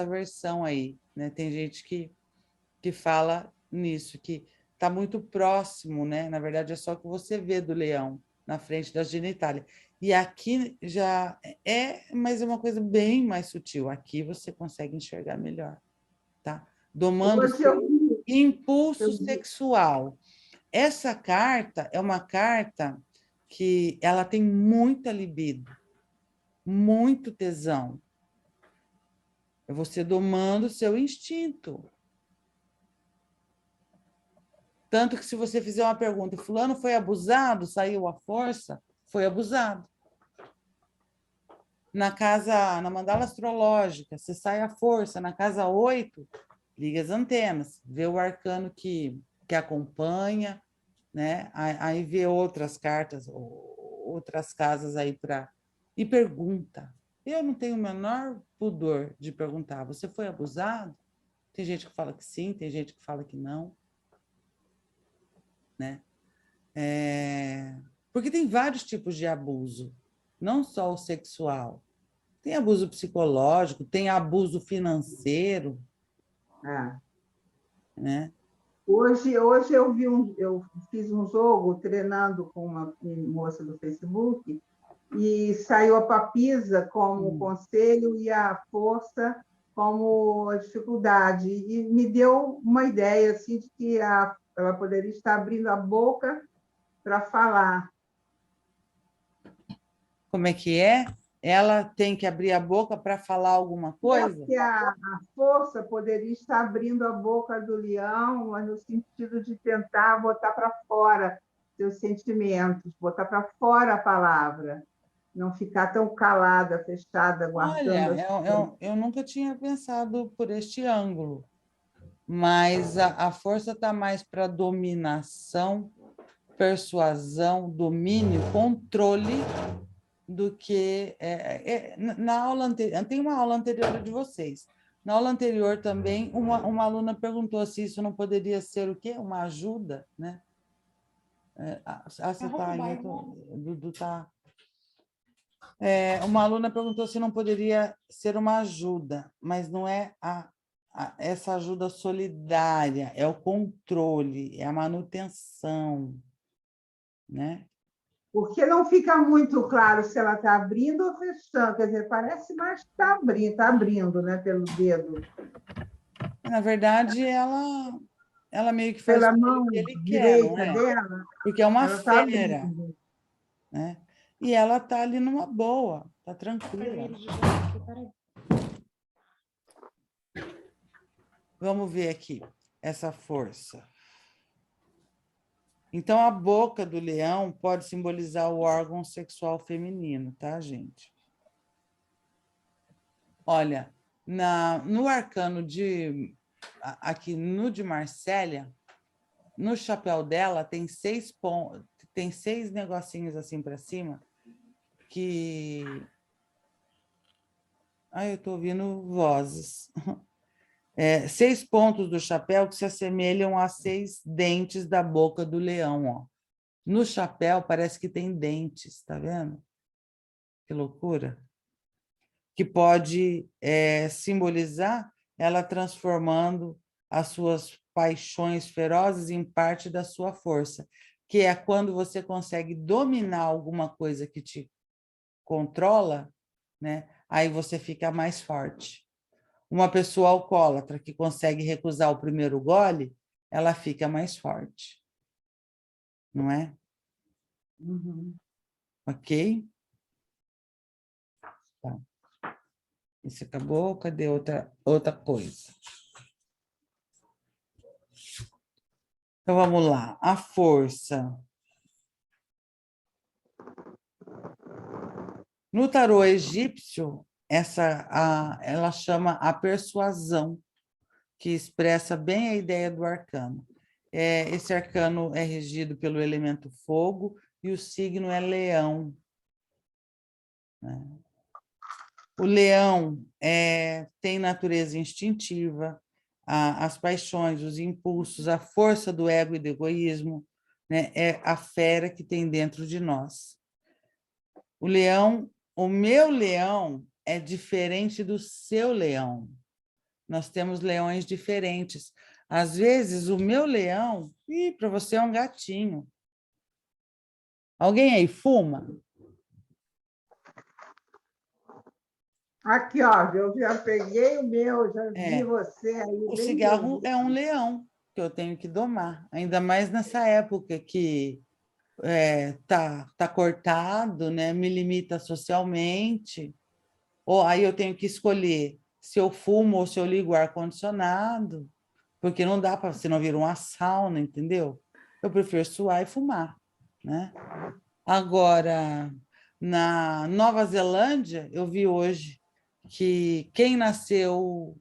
versão aí, né? Tem gente que fala nisso, que está muito próximo, né? Na verdade, é só o que você vê do leão na frente da genitália. E aqui já mas é uma coisa bem mais sutil. Aqui você consegue enxergar melhor, tá? Domando o seu impulso sexual. Essa carta é uma carta que ela tem muita libido, muito tesão. É você domando o seu instinto. Tanto que se você fizer uma pergunta, fulano foi abusado, saiu à força, foi abusado. Na mandala astrológica, você sai à força, na casa 8, liga as antenas, vê o arcano que acompanha, né? Aí vê outras cartas, outras casas aí e pergunta. Eu não tenho o menor pudor de perguntar, você foi abusado? Tem gente que fala que sim, tem gente que fala que não. Né? Porque tem vários tipos de abuso, não só o sexual. Tem abuso psicológico, tem abuso financeiro. Né? Hoje eu fiz um jogo treinando com uma moça do Facebook e saiu a papisa como conselho e a força como a dificuldade. E me deu uma ideia assim, de que ela poderia estar abrindo a boca para falar. Como é que é? Ela tem que abrir a boca para falar alguma coisa? Que a força poderia estar abrindo a boca do leão, mas no sentido de tentar botar para fora seus sentimentos, botar para fora a palavra, não ficar tão calada, fechada, guardando. Olha, eu nunca tinha pensado por este ângulo, mas a força está mais para dominação, persuasão, domínio, controle, do que na aula anterior. Tem uma aula anterior de vocês. Na aula anterior também, uma aluna perguntou se isso não poderia ser o quê? Uma ajuda, né? Você está aí, Dudu tá. Uma aluna perguntou se não poderia ser uma ajuda, mas não é essa ajuda solidária, é o controle, é a manutenção, né? Porque não fica muito claro se ela está abrindo ou fechando. Quer dizer, parece mais que está abrindo, né, pelo dedo. Na verdade, ela meio que faz pela tudo mão que ele quer, não direita é? dela. Porque é uma Ela tá fera, abrindo. né? E ela está ali numa boa, está tranquila. Vamos ver aqui essa força. Então, a boca do leão pode simbolizar o órgão sexual feminino, tá, gente? Olha, no arcano aqui no de Marsella, no chapéu dela tem 6 pontos, tem 6 negocinhos assim para cima que... eu estou ouvindo vozes. 6 pontos do chapéu que se assemelham a 6 dentes da boca do leão, ó. No chapéu parece que tem dentes, tá vendo? Que loucura. Que pode simbolizar ela transformando as suas paixões ferozes em parte da sua força, que é quando você consegue dominar alguma coisa que te controla, né? Aí você fica mais forte. Uma pessoa alcoólatra que consegue recusar o primeiro gole, ela fica mais forte. Não é? Uhum. Ok? Tá. Isso acabou? Cadê outra coisa? Então, vamos lá. A força. No tarô egípcio, ela chama a persuasão, que expressa bem a ideia do arcano. Esse arcano é regido pelo elemento fogo e o signo é leão. Né? O leão tem natureza instintiva, as paixões, os impulsos, a força do ego e do egoísmo, né? É a fera que tem dentro de nós. O meu leão é diferente do seu leão. Nós temos leões diferentes. Às vezes, o meu leão, para você é um gatinho. Alguém aí fuma? Aqui, ó, eu já peguei o meu, já vi você aí. O bem cigarro doido. é um leão que eu tenho que domar, ainda mais nessa época que tá cortado, né? Me limita socialmente. Ou aí eu tenho que escolher se eu fumo ou se eu ligo o ar-condicionado, porque não dá para, senão vira uma sauna, entendeu? Eu prefiro suar e fumar, né? Agora, na Nova Zelândia, eu vi hoje que quem nasceu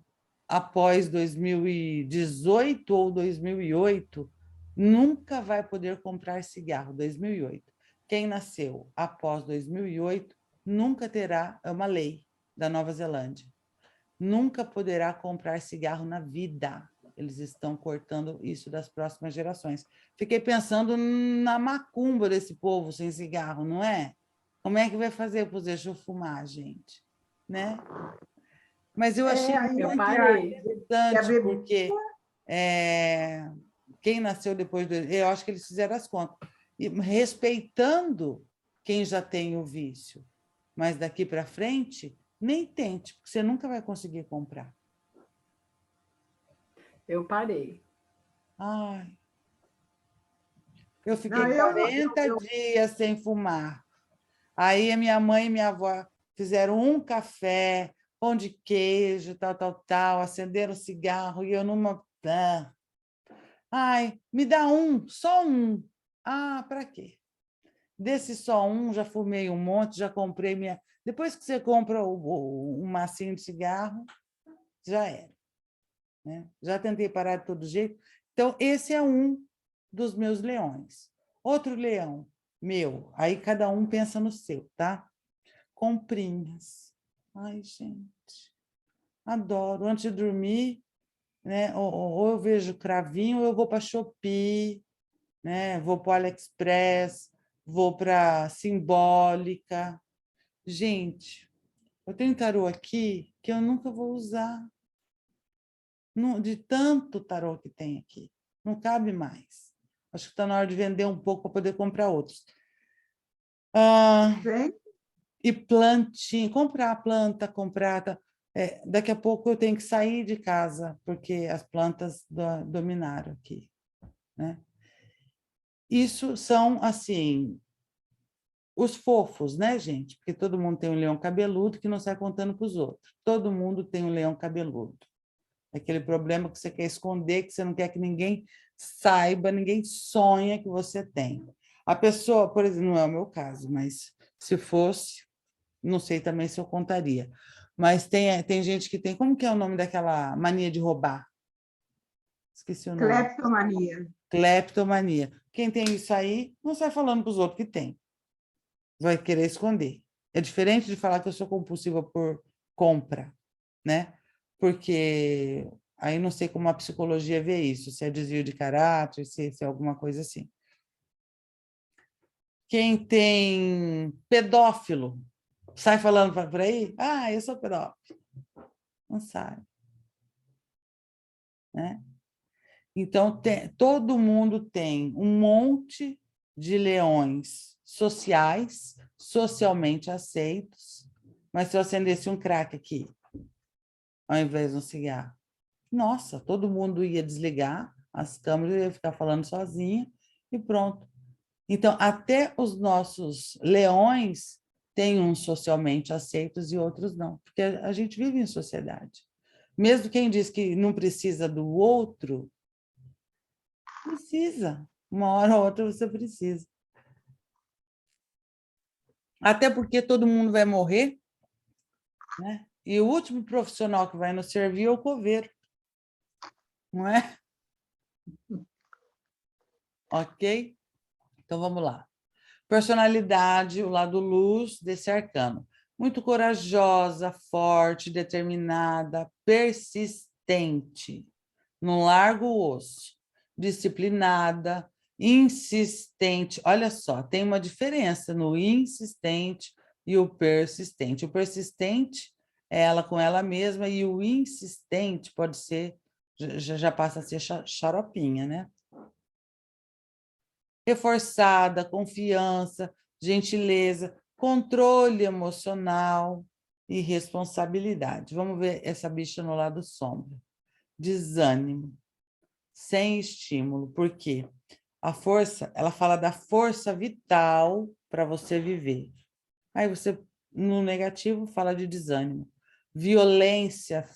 após 2018 ou 2008 nunca vai poder comprar cigarro, 2008. Quem nasceu após 2008 nunca terá, é uma lei da Nova Zelândia, nunca poderá comprar cigarro na vida. Eles estão cortando isso das próximas gerações. Fiquei pensando na macumba desse povo sem cigarro, não é? Como é que vai fazer para deixar eu fumar, gente? Né? Mas eu achei Ainda Eu muito parei. que a interessante, bebida porque quem nasceu depois do... Eu acho que eles fizeram as contas. E respeitando quem já tem o vício. Mas daqui para frente, nem tente, porque você nunca vai conseguir comprar. Eu parei. Ai, eu Não, fiquei 40 dias sem fumar. Aí a minha mãe e minha avó fizeram um café, pão de queijo, tal, acenderam o cigarro e eu numa... Ai, me dá um, só um. Ah, para quê? Desse só um, já fumei um monte, já comprei minha... Depois que você compra um massinho de cigarro, já era. Né? Já tentei parar de todo jeito. Então, esse é um dos meus leões. Outro leão meu, aí cada um pensa no seu, tá? Comprinhas. Ai, gente, adoro. Antes de dormir, né? Ou eu vejo cravinho, ou eu vou para Shopee, né? Vou para o AliExpress, vou para Simbólica. Gente, eu tenho tarô aqui que eu nunca vou usar. De tanto tarô que tem aqui. Não cabe mais. Acho que está na hora de vender um pouco para poder comprar outros. vem. E plantinha, comprar planta, comprar... daqui a pouco eu tenho que sair de casa, porque as plantas dominaram aqui. Né? Isso são, assim, os fofos, né, gente? Porque todo mundo tem um leão cabeludo que não sai contando para os outros. Todo mundo tem um leão cabeludo. Aquele problema que você quer esconder, que você não quer que ninguém saiba, ninguém sonha que você tem. A pessoa, por exemplo, não é o meu caso, mas se fosse, não sei também se eu contaria. Mas tem gente que tem... Como que é o nome daquela mania de roubar? Esqueci o nome. Cleptomania. Cleptomania. Quem tem isso aí, não sai falando para os outros que tem. Vai querer esconder. É diferente de falar que eu sou compulsiva por compra, né? Porque aí não sei como a psicologia vê isso, se é desvio de caráter, se é alguma coisa assim. Quem tem pedófilo, sai falando por aí? Ah, eu sou pedófilo. Não sai. Né? Então, todo mundo tem um monte de leões sociais, socialmente aceitos, mas se eu acendesse um crack aqui, ao invés de um cigarro, nossa, todo mundo ia desligar, as câmeras, eu ia ficar falando sozinha e pronto. Então, até os nossos leões têm uns socialmente aceitos e outros não, porque a gente vive em sociedade. Mesmo quem diz que não precisa do outro, precisa. Uma hora ou outra você precisa. Até porque todo mundo vai morrer, né? E o último profissional que vai nos servir é o coveiro, não é? Ok? Então, vamos lá. Personalidade, o lado luz desse arcano. Muito corajosa, forte, determinada, persistente, não larga o osso, disciplinada, insistente. Olha só, tem uma diferença no insistente e o persistente. O persistente é ela com ela mesma e o insistente pode ser, já passa a ser xaropinha, né? Reforçada, confiança, gentileza, controle emocional e responsabilidade. Vamos ver essa bicha no lado sombra. Desânimo, sem estímulo. Por quê? A força, ela fala da força vital para você viver. Aí você, no negativo, fala de desânimo. Violência,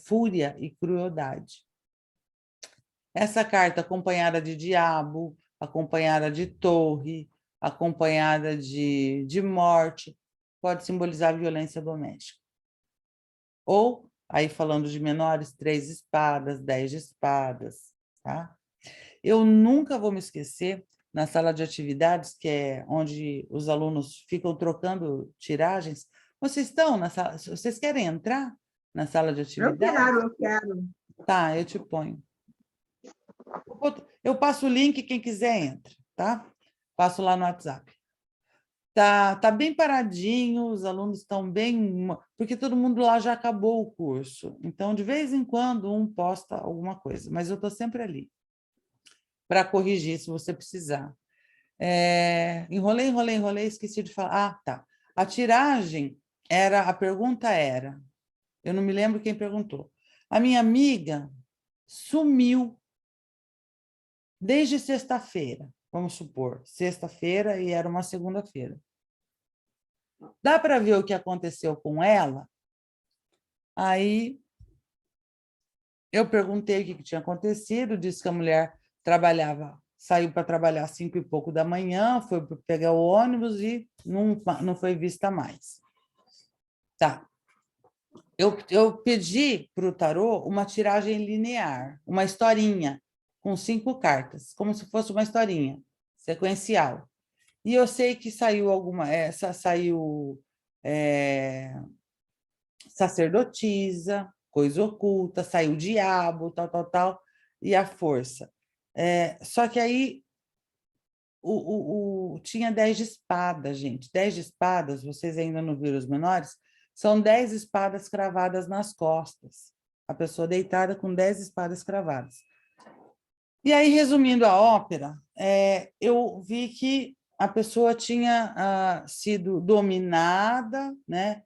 fúria e crueldade. Essa carta acompanhada de diabo, acompanhada de torre, acompanhada de morte, pode simbolizar violência doméstica. Ou, aí falando de menores, 3 espadas, 10 de espadas, tá? Eu nunca vou me esquecer, na sala de atividades, que é onde os alunos ficam trocando tiragens. Vocês estão na sala? Vocês querem entrar na sala de atividades? Eu quero. Tá, eu te ponho. Eu passo o link, quem quiser entra, tá? Passo lá no WhatsApp. Tá bem paradinho, os alunos estão bem... Porque todo mundo lá já acabou o curso. Então, de vez em quando, um posta alguma coisa. Mas eu estou sempre ali para corrigir, se você precisar. Enrolei, esqueci de falar. Ah, tá. A tiragem a pergunta era... Eu não me lembro quem perguntou. A minha amiga sumiu desde sexta-feira, vamos supor, sexta-feira e era uma segunda-feira. Dá para ver o que aconteceu com ela? Aí eu perguntei o que tinha acontecido, disse que a mulher saiu para trabalhar às 5 e pouco da manhã, foi pegar o ônibus e não foi vista mais. Tá. Eu pedi para o tarô uma tiragem linear, uma historinha, com 5 cartas, como se fosse uma historinha sequencial. E eu sei que saiu saiu sacerdotisa, coisa oculta, saiu diabo, tal, e a força. Só que aí tinha 10 de espadas, gente. 10 de espadas, vocês ainda não viram os menores, são 10 espadas cravadas nas costas. A pessoa deitada com 10 espadas cravadas. E aí, resumindo a ópera, eu vi que a pessoa tinha sido dominada, né,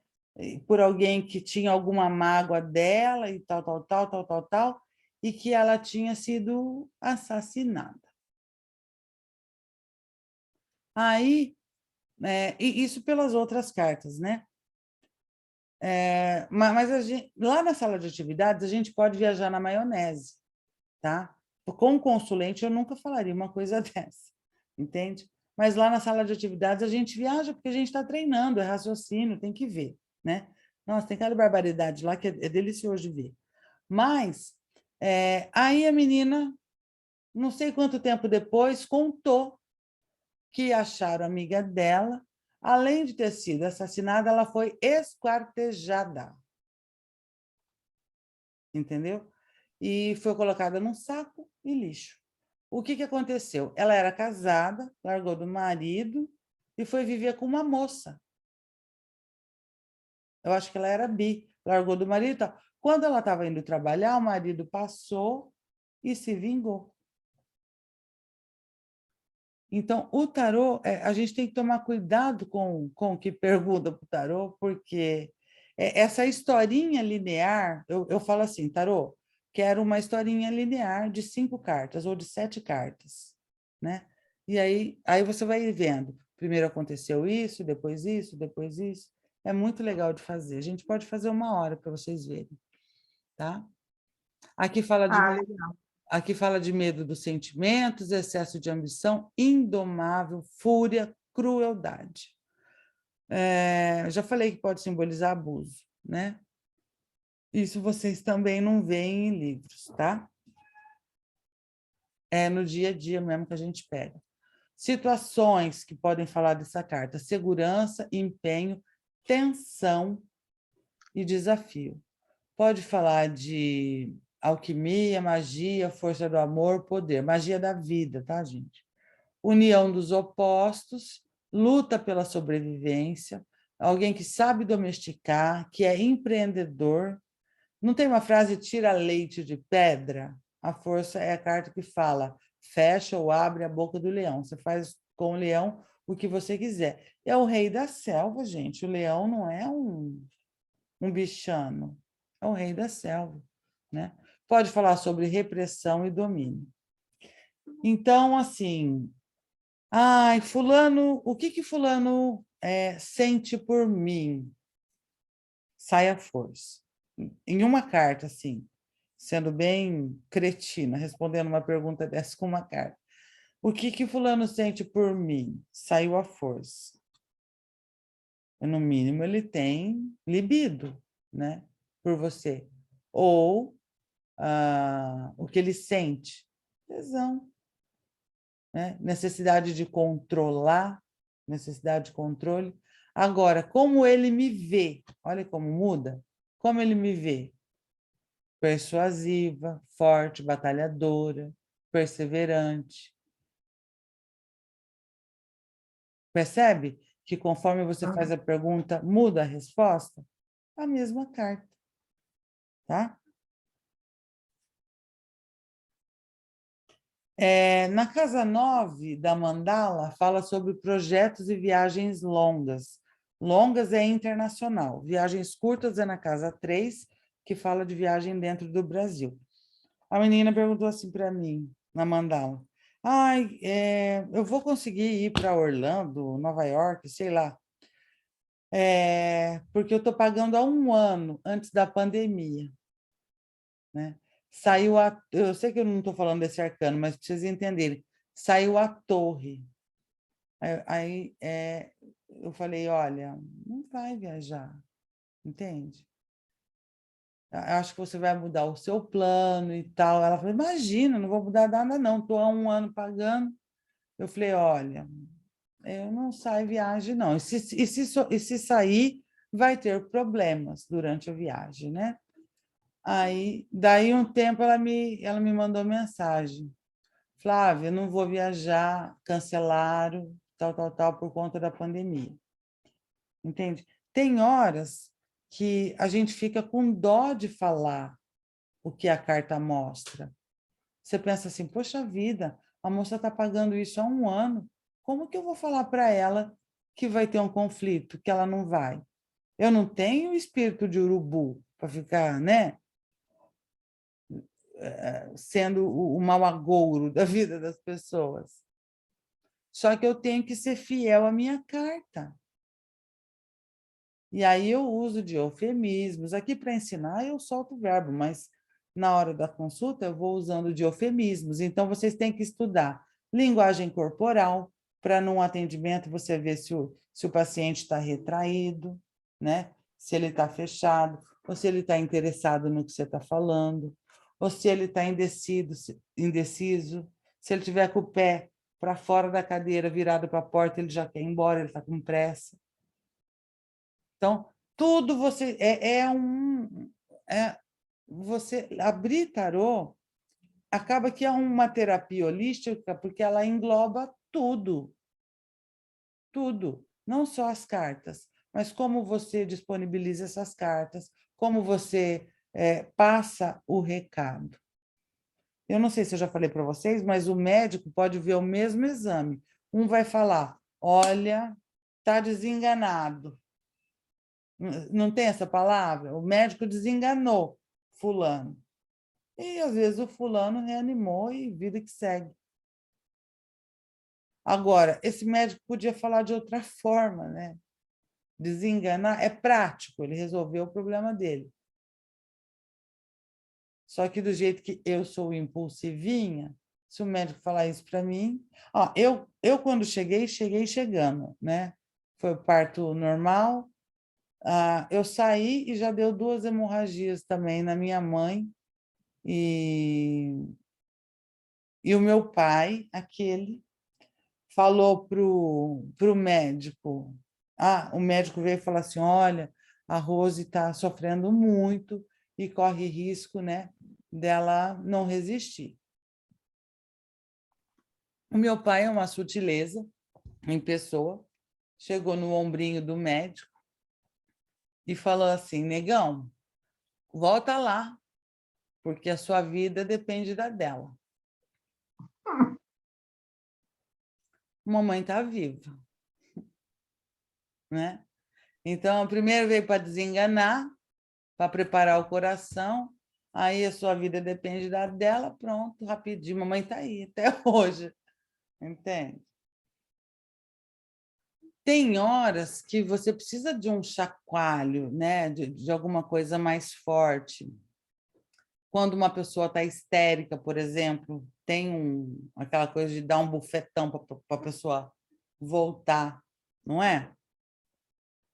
por alguém que tinha alguma mágoa dela e tal, e que ela tinha sido assassinada. Aí, e isso pelas outras cartas, né? Mas lá na sala de atividades, a gente pode viajar na maionese, tá? Com o consulente, eu nunca falaria uma coisa dessa, entende? Mas lá na sala de atividades, a gente viaja porque a gente está treinando, é raciocínio, tem que ver, né? Nossa, tem cada barbaridade lá que é delicioso de ver. Mas, aí a menina, não sei quanto tempo depois, contou que acharam a amiga dela, além de ter sido assassinada, ela foi esquartejada. Entendeu? E foi colocada num saco e lixo. O que aconteceu? Ela era casada, largou do marido e foi viver com uma moça. Eu acho que ela era bi, largou do marido e tal. Quando ela estava indo trabalhar, o marido passou e se vingou. Então, o tarô, a gente tem que tomar cuidado com o que pergunta para o tarô, porque essa historinha linear, eu falo assim, tarô, quero uma historinha linear de 5 cartas ou de 7 cartas, né? E aí você vai vendo. Primeiro aconteceu isso, depois isso, depois isso. É muito legal de fazer. A gente pode fazer 1 hora para vocês verem, tá? Aqui fala de legal. Aqui fala de medo dos sentimentos, excesso de ambição, indomável, fúria, crueldade. Já falei que pode simbolizar abuso, né? Isso vocês também não veem em livros, tá? É no dia a dia mesmo que a gente pega. Situações que podem falar dessa carta: segurança, empenho, tensão e desafio. Pode falar de alquimia, magia, força do amor, poder, magia da vida, tá, gente? União dos opostos, luta pela sobrevivência, alguém que sabe domesticar, que é empreendedor. Não tem uma frase tira leite de pedra? A força é a carta que fala fecha ou abre a boca do leão. Você faz com o leão o que você quiser. É o rei da selva, gente. O leão não é um bichano, é o rei da selva, né? Pode falar sobre repressão e domínio. Então, assim, ai, fulano, o que fulano sente por mim? Sai a força. Em uma carta, assim, sendo bem cretina, respondendo uma pergunta dessa com uma carta. O que fulano sente por mim? Saiu a força. No mínimo, ele tem libido, né? Por você. Ou o que ele sente? Tesão. Né? Necessidade de controlar, necessidade de controle. Agora, como ele me vê? Olha como muda. Como ele me vê? Persuasiva, forte, batalhadora, perseverante. Percebe que conforme você faz a pergunta, muda a resposta? A mesma carta, tá? Na casa 9 da mandala, fala sobre projetos e viagens longas. Longas é internacional. Viagens curtas é na casa 3, que fala de viagem dentro do Brasil. A menina perguntou assim para mim, na mandala. Ai, eu vou conseguir ir para Orlando, Nova York, sei lá. Porque eu estou pagando há 1 ano antes da pandemia, né? Saiu eu sei que eu não estou falando desse arcano, mas para vocês entenderem, saiu a torre. Aí eu falei, olha, não vai viajar, entende? Eu acho que você vai mudar o seu plano e tal. Ela falou, imagina, não vou mudar nada não, estou há 1 ano pagando. Eu falei, olha, eu não saio viagem não. E se sair, vai ter problemas durante a viagem, né? Aí, daí um tempo ela me mandou mensagem. Flávia, eu não vou viajar, cancelaram, tal, por conta da pandemia. Entende? Tem horas que a gente fica com dó de falar o que a carta mostra. Você pensa assim, poxa vida, a moça está pagando isso há 1 ano. Como que eu vou falar para ela que vai ter um conflito, que ela não vai? Eu não tenho espírito de urubu para ficar, né? Sendo o mau agouro da vida das pessoas. Só que eu tenho que ser fiel à minha carta. E aí eu uso de eufemismos. Aqui para ensinar eu solto o verbo, mas na hora da consulta eu vou usando de eufemismos. Então vocês têm que estudar linguagem corporal, para num atendimento você ver se o paciente está retraído, né? Se ele está fechado, ou se ele está interessado no que você está falando, ou se ele está indeciso, se ele tiver com o pé para fora da cadeira, virado para a porta, ele já quer ir embora, ele está com pressa. Então, tudo você você abrir tarô acaba que é uma terapia holística porque ela engloba tudo, tudo, não só as cartas, mas como você disponibiliza essas cartas, como você passa o recado. Eu não sei se eu já falei para vocês, mas o médico pode ver o mesmo exame. Um vai falar, olha, está desenganado. Não tem essa palavra? O médico desenganou fulano. E às vezes o fulano reanimou e vida que segue. Agora, esse médico podia falar de outra forma, né? Desenganar é prático, ele resolveu o problema dele. Só que do jeito que eu sou impulsivinha, se o médico falar isso para mim... Ó, eu quando cheguei chegando, né? Foi o parto normal, eu saí e já deu 2 hemorragias também na minha mãe, e o meu pai, aquele, falou pro médico. O médico veio falar assim: olha, a Rose está sofrendo muito e corre risco, né, dela não resistir. O meu pai é uma sutileza em pessoa, chegou no ombrinho do médico e falou assim: negão, volta lá, porque a sua vida depende da dela. Mamãe está viva, né? Então, primeiro veio para desenganar, para preparar o coração, aí a sua vida depende da dela, pronto, rapidinho, mamãe está aí até hoje, entende? Tem horas que você precisa de um chacoalho, né? De alguma coisa mais forte. Quando uma pessoa está histérica, por exemplo, tem aquela coisa de dar um bufetão para a pessoa voltar, não é?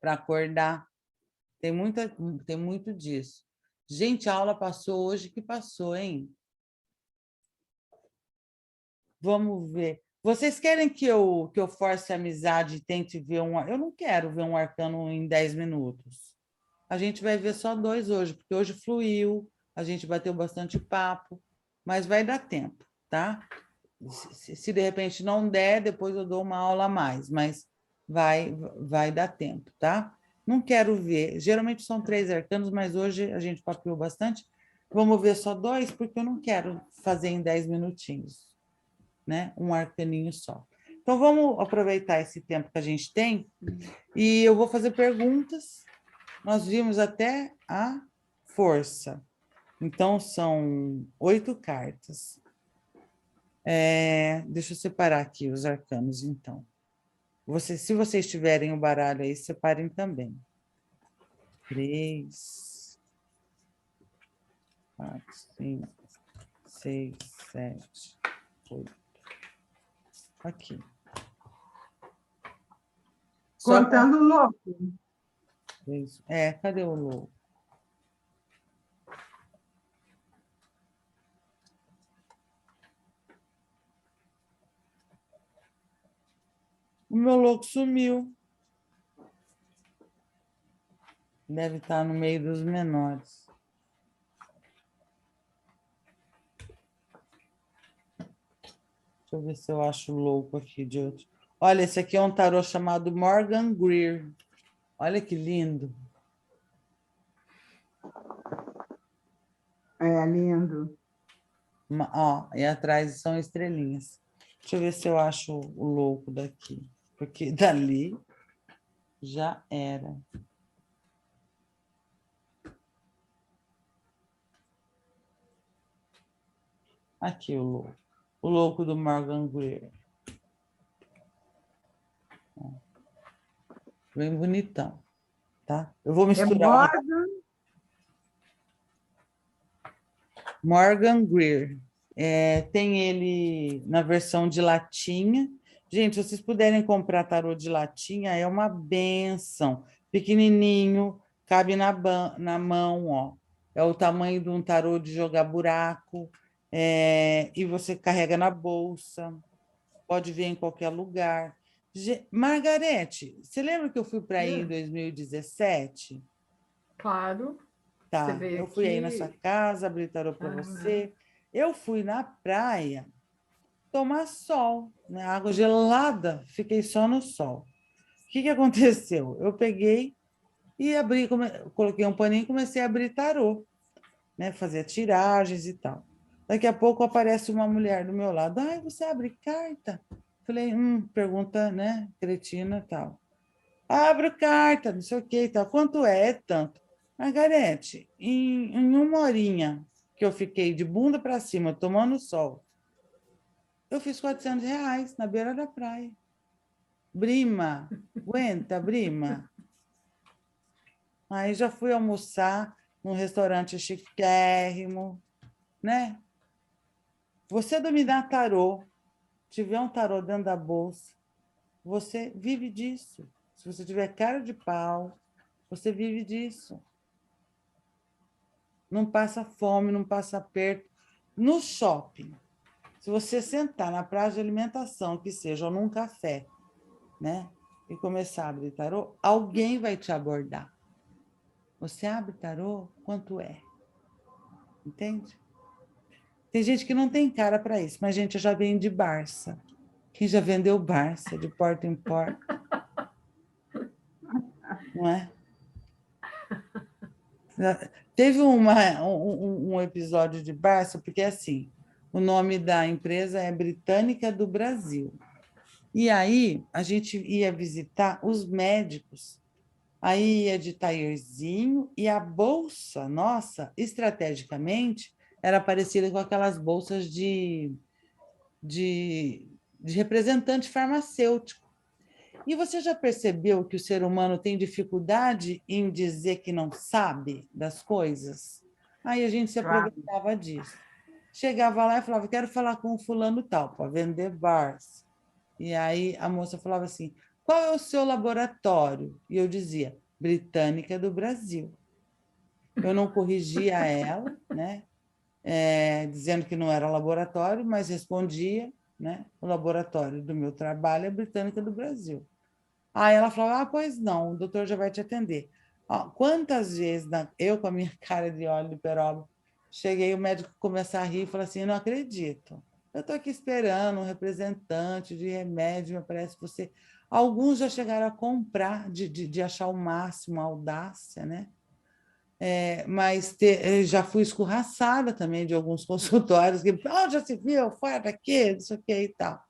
Para acordar. Tem muito disso. Gente, a aula passou hoje que passou, hein? Vamos ver. Vocês querem que eu force a amizade e tente ver um... Eu não quero ver um arcano em 10 minutos. A gente vai ver só 2 hoje, porque hoje fluiu, a gente bateu bastante papo, mas vai dar tempo, tá? Se de repente não der, depois eu dou uma aula a mais, mas vai dar tempo, tá? Não quero ver. Geralmente são 3 arcanos, mas hoje a gente papeou bastante. Vamos ver só 2, porque eu não quero fazer em 10 minutinhos, né? Um arcaninho só. Então, vamos aproveitar esse tempo que a gente tem e eu vou fazer perguntas. Nós vimos até a força. Então, são 8 cartas. Deixa eu separar aqui os arcanos, então. Se vocês tiverem o baralho aí, separem também. 3, 4, 5, 6, 7, 8. Aqui. Contando o louco. Cadê o louco? O meu louco sumiu. Deve estar no meio dos menores. Deixa eu ver se eu acho louco aqui de outro. Olha, esse aqui é um tarô chamado Morgan Greer. Olha que lindo. É lindo. E atrás são estrelinhas. Deixa eu ver se eu acho o louco daqui. Porque dali já era. Aqui o louco. O louco do Morgan Greer. Bem bonitão, tá? Eu vou misturar. Morgan Greer. Tem ele na versão de latinha. Gente, se vocês puderem comprar tarô de latinha, é uma benção. Pequenininho, cabe na mão, ó. É o tamanho de um tarô de jogar buraco. E você carrega na bolsa. Pode ver em qualquer lugar. Margarete, você lembra que eu fui para aí em 2017? Claro. Tá, eu fui aí na sua casa, abri tarô para você. Eu fui na praia tomar sol, né? Água gelada, fiquei só no sol. O que aconteceu? Eu peguei e coloquei um paninho e comecei a abrir tarô, né? Fazer tiragens e tal. Daqui a pouco aparece uma mulher do meu lado. Ai, você abre carta? Falei, pergunta, né? Cretina e tal. Abro carta, não sei o que e tal. Quanto é? É tanto. Margarete, em 1 horinha, que eu fiquei de bunda para cima, tomando sol, eu fiz R$ 400 na beira da praia. Brima, aguenta, Brima. Aí já fui almoçar num restaurante chiquérrimo, né? Você dominar tarô, tiver um tarô dentro da bolsa, você vive disso. Se você tiver cara de pau, você vive disso. Não passa fome, não passa aperto. No shopping, se você sentar na praça de alimentação, que seja, ou num café, né? E começar a abrir tarô, alguém vai te abordar. Você abre tarô? Quanto é? Entende? Tem gente que não tem cara para isso, mas gente, eu já vende Barça. Quem já vendeu Barça de porta em porta? Não é? Teve um episódio de Barça, porque assim, o nome da empresa é Britânica do Brasil. E aí a gente ia visitar os médicos. Aí ia de taierzinho e a bolsa, nossa, estrategicamente, era parecida com aquelas bolsas de representante farmacêutico. E você já percebeu que o ser humano tem dificuldade em dizer que não sabe das coisas? Aí a gente se aproveitava disso. Chegava lá e falava, quero falar com o fulano tal, para vender bars. E aí a moça falava assim, qual é o seu laboratório? E eu dizia, Britânica do Brasil. Eu não corrigia ela, né? Dizendo que não era laboratório, mas respondia, né? O laboratório do meu trabalho é Britânica do Brasil. Aí ela falava, pois não, o doutor já vai te atender. Quantas vezes, eu com a minha cara de óleo de peroba, cheguei, o médico começar a rir e falou assim, não acredito. Eu estou aqui esperando um representante de remédio, me parece que você... Alguns já chegaram a comprar, de achar o máximo, a audácia, né? Mas já fui escorraçada também de alguns consultórios, que já se viu, fora daqui, não sei o que e tal.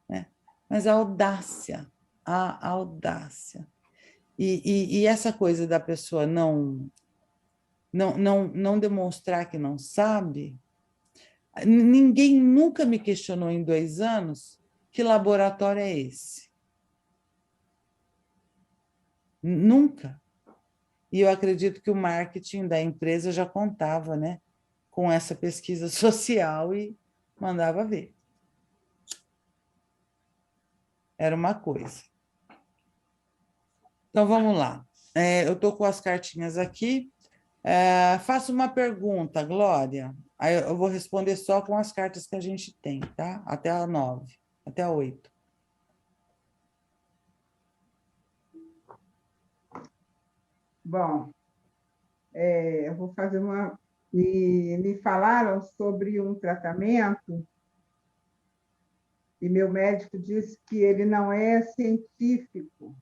Né? Mas a audácia. E essa coisa da pessoa não demonstrar que não sabe, ninguém nunca me questionou em 2 anos que laboratório é esse. Nunca. E eu acredito que o marketing da empresa já contava, né, com essa pesquisa social e mandava ver. Era uma coisa. Então, vamos lá. Eu estou com as cartinhas aqui. Faço uma pergunta, Glória. Aí eu vou responder só com as cartas que a gente tem, tá? Até a 9, até a 8. Bom, eu vou fazer uma... Me falaram sobre um tratamento e meu médico disse que ele não é científico.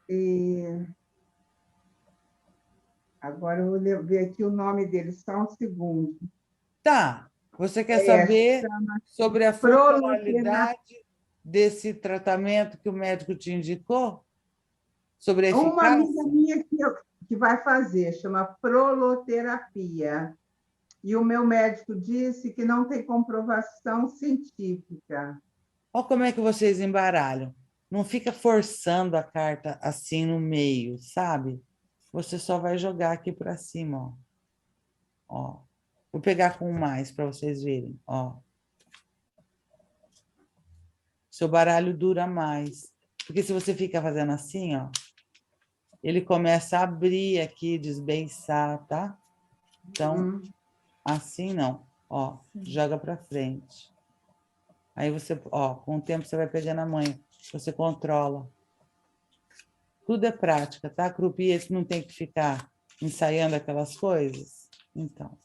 E agora eu vou ver aqui o nome dele, só um segundo. Tá. Você quer saber sobre a funcionalidade desse tratamento que o médico te indicou? Sobre a eficácia? Uma amiga minha que vai fazer, chama proloterapia. E o meu médico disse que não tem comprovação científica. Olha como é que vocês embaralham. Não fica forçando a carta assim no meio, sabe? Você só vai jogar aqui para cima, ó. Vou pegar com mais para vocês verem, ó. Seu baralho dura mais. Porque se você fica fazendo assim, ó, ele começa a abrir aqui, desbeiçar, tá? Então, assim não. Ó, joga para frente. Aí você, ó, com o tempo você vai pegando a manha. Você controla. Tudo é prática, tá? Croupier não tem que ficar ensaiando aquelas coisas. Então,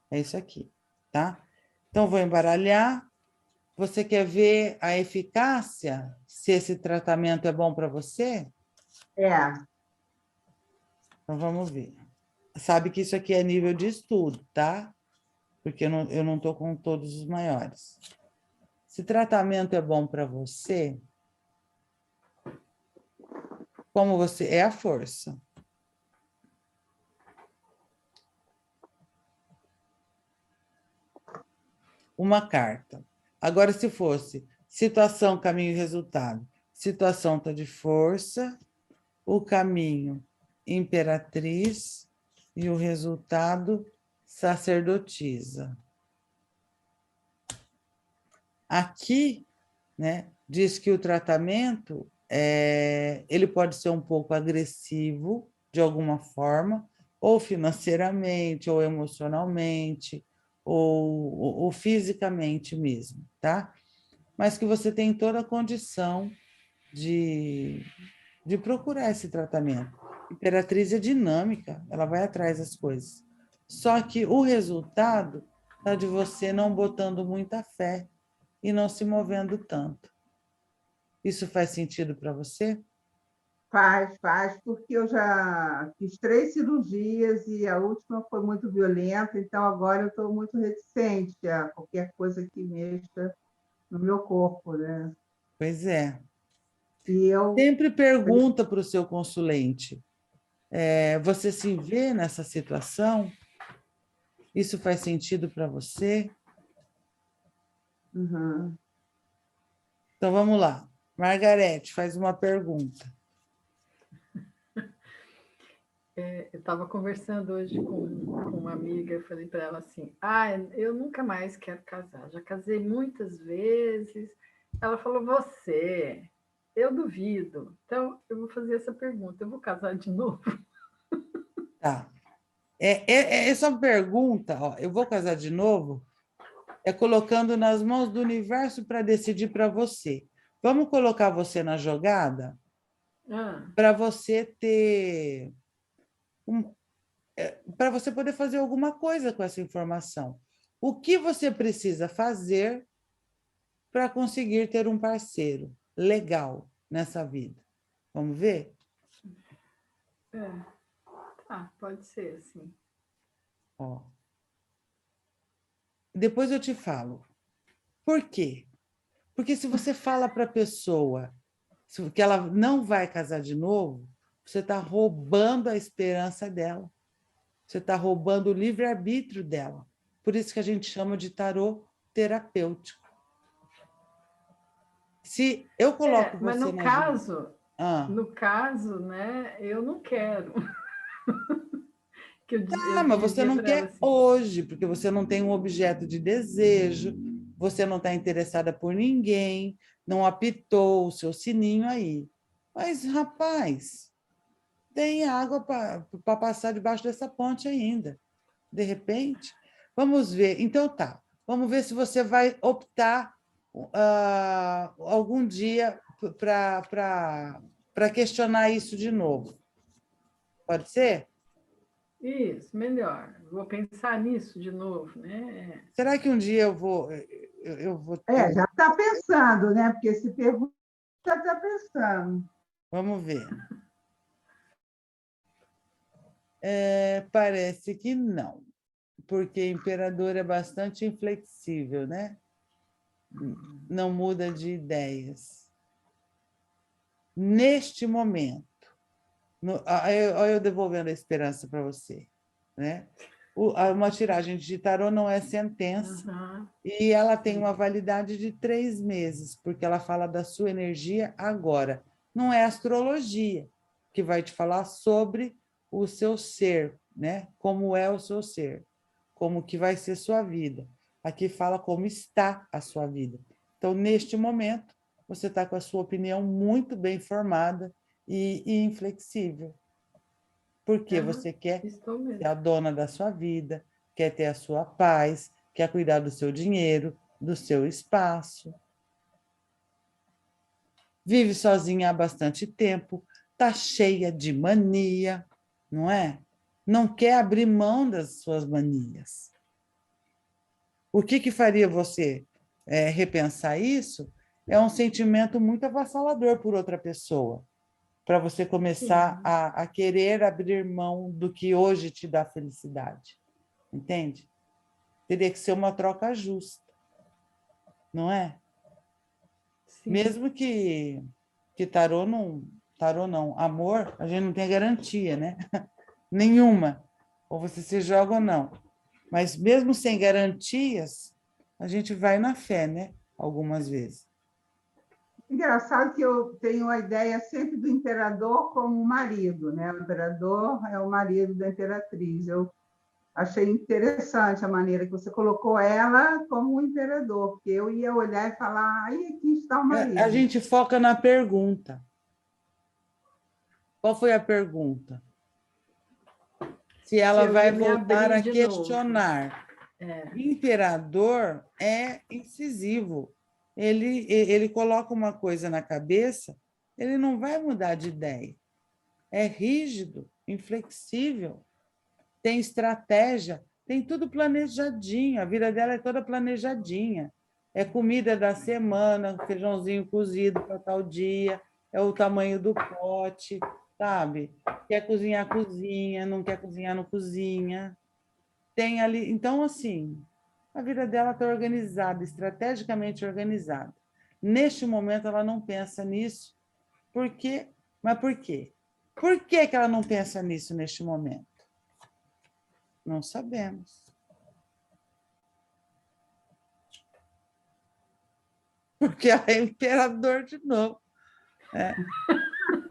é isso aqui, tá? Então, vou embaralhar. Você quer ver a eficácia? Se esse tratamento é bom para você? Então, vamos ver. Sabe que isso aqui é nível de estudo, tá? Porque eu não estou com todos os maiores. Se tratamento é bom para você, como você... É a força. uma carta. Agora, se fosse situação, caminho e resultado, situação está de força, o caminho, imperatriz, e o resultado, sacerdotisa. Aqui, né, diz que o tratamento ele pode ser um pouco agressivo, de alguma forma, ou financeiramente, ou emocionalmente, ou fisicamente mesmo, tá? Mas que você tem toda a condição de procurar esse tratamento. Imperatriz é dinâmica, ela vai atrás das coisas. Só que o resultado está de você não botando muita fé e não se movendo tanto. Isso faz sentido para você? Faz, porque eu já fiz 3 cirurgias e a última foi muito violenta, então agora eu estou muito reticente a qualquer coisa que mexa no meu corpo, né? Pois é. E eu Sempre pergunta para o seu consulente, você se vê nessa situação? Isso faz sentido para você? Uhum. Então, vamos lá. Margarete, faz uma pergunta. Eu estava conversando hoje com uma amiga, eu falei para ela assim, eu nunca mais quero casar, já casei muitas vezes. Ela falou, você, eu duvido. Então, eu vou fazer essa pergunta, eu vou casar de novo? Tá. Essa pergunta, ó, eu vou casar de novo, é colocando nas mãos do universo para decidir para você. Vamos colocar você na jogada para você ter para você poder fazer alguma coisa com essa informação. O que você precisa fazer para conseguir ter um parceiro legal nessa vida? Vamos ver? Pode ser, sim. Ó. Depois eu te falo. Por quê? Porque se você fala para a pessoa que ela não vai casar de novo, você está roubando a esperança dela. Você está roubando o livre-arbítrio dela. Por isso que a gente chama de tarô terapêutico. Se eu coloco mas você na jogada... no caso, né, eu não quero. Eu mas você dizia não para ela quer assim, hoje, porque você não tem um objeto de desejo, você não está interessada por ninguém, não apitou o seu sininho aí. Mas, rapaz, tem água para passar debaixo dessa ponte ainda. De repente, vamos ver. Então, tá. Vamos ver se você vai optar algum dia para questionar isso de novo. Pode ser? isso, melhor, vou pensar nisso de novo, né? Será que um dia eu vou... Já está pensando, né? Porque se pergunta, já está pensando. Vamos ver. Parece que não, porque imperador é bastante inflexível, né? Não muda de ideias. Neste momento, olha eu devolvendo a esperança para você, né? Uma tiragem de tarô não é sentença, e ela tem uma validade de 3 meses, porque ela fala da sua energia agora. Não é astrologia que vai te falar sobre o seu ser, né? Como é o seu ser, como que vai ser sua vida. Aqui fala como está a sua vida. Então, neste momento, você está com a sua opinião muito bem formada e inflexível. Porque você quer ser a dona da sua vida, quer ter a sua paz, quer cuidar do seu dinheiro, do seu espaço. Vive sozinha há bastante tempo, está cheia de mania, não é? Não quer abrir mão das suas manias. O que faria você repensar isso? É um sentimento muito avassalador por outra pessoa, para você começar a querer abrir mão do que hoje te dá felicidade. Entende? Teria que ser uma troca justa, não é? Sim. Mesmo que tarô não, amor, a gente não tem garantia, né? Nenhuma. Ou você se joga ou não. Mas mesmo sem garantias, a gente vai na fé, né? Algumas vezes. Engraçado que eu tenho a ideia sempre do imperador como marido, né? O imperador é o marido da imperatriz. Eu achei interessante a maneira que você colocou ela como um imperador, porque eu ia olhar e falar, aí aqui está o A marido. gente foca na pergunta. Qual foi a pergunta? Se Se ela eu vai ia me voltar abrir a de novo. questionar. Imperador é incisivo. Ele coloca uma coisa na cabeça, ele não vai mudar de ideia. É rígido, inflexível, tem estratégia, tem tudo planejadinho. A vida dela é toda planejadinha. É comida da semana, feijãozinho cozido para tal dia, é o tamanho do pote, sabe? Quer cozinhar, cozinha, não quer cozinhar, não cozinha. Tem ali. Então, assim, a vida dela está organizada, estrategicamente organizada. Neste momento, ela não pensa nisso. Por quê? Mas por quê? Por que que ela não pensa nisso neste momento? Não sabemos. Porque ela é imperador de novo.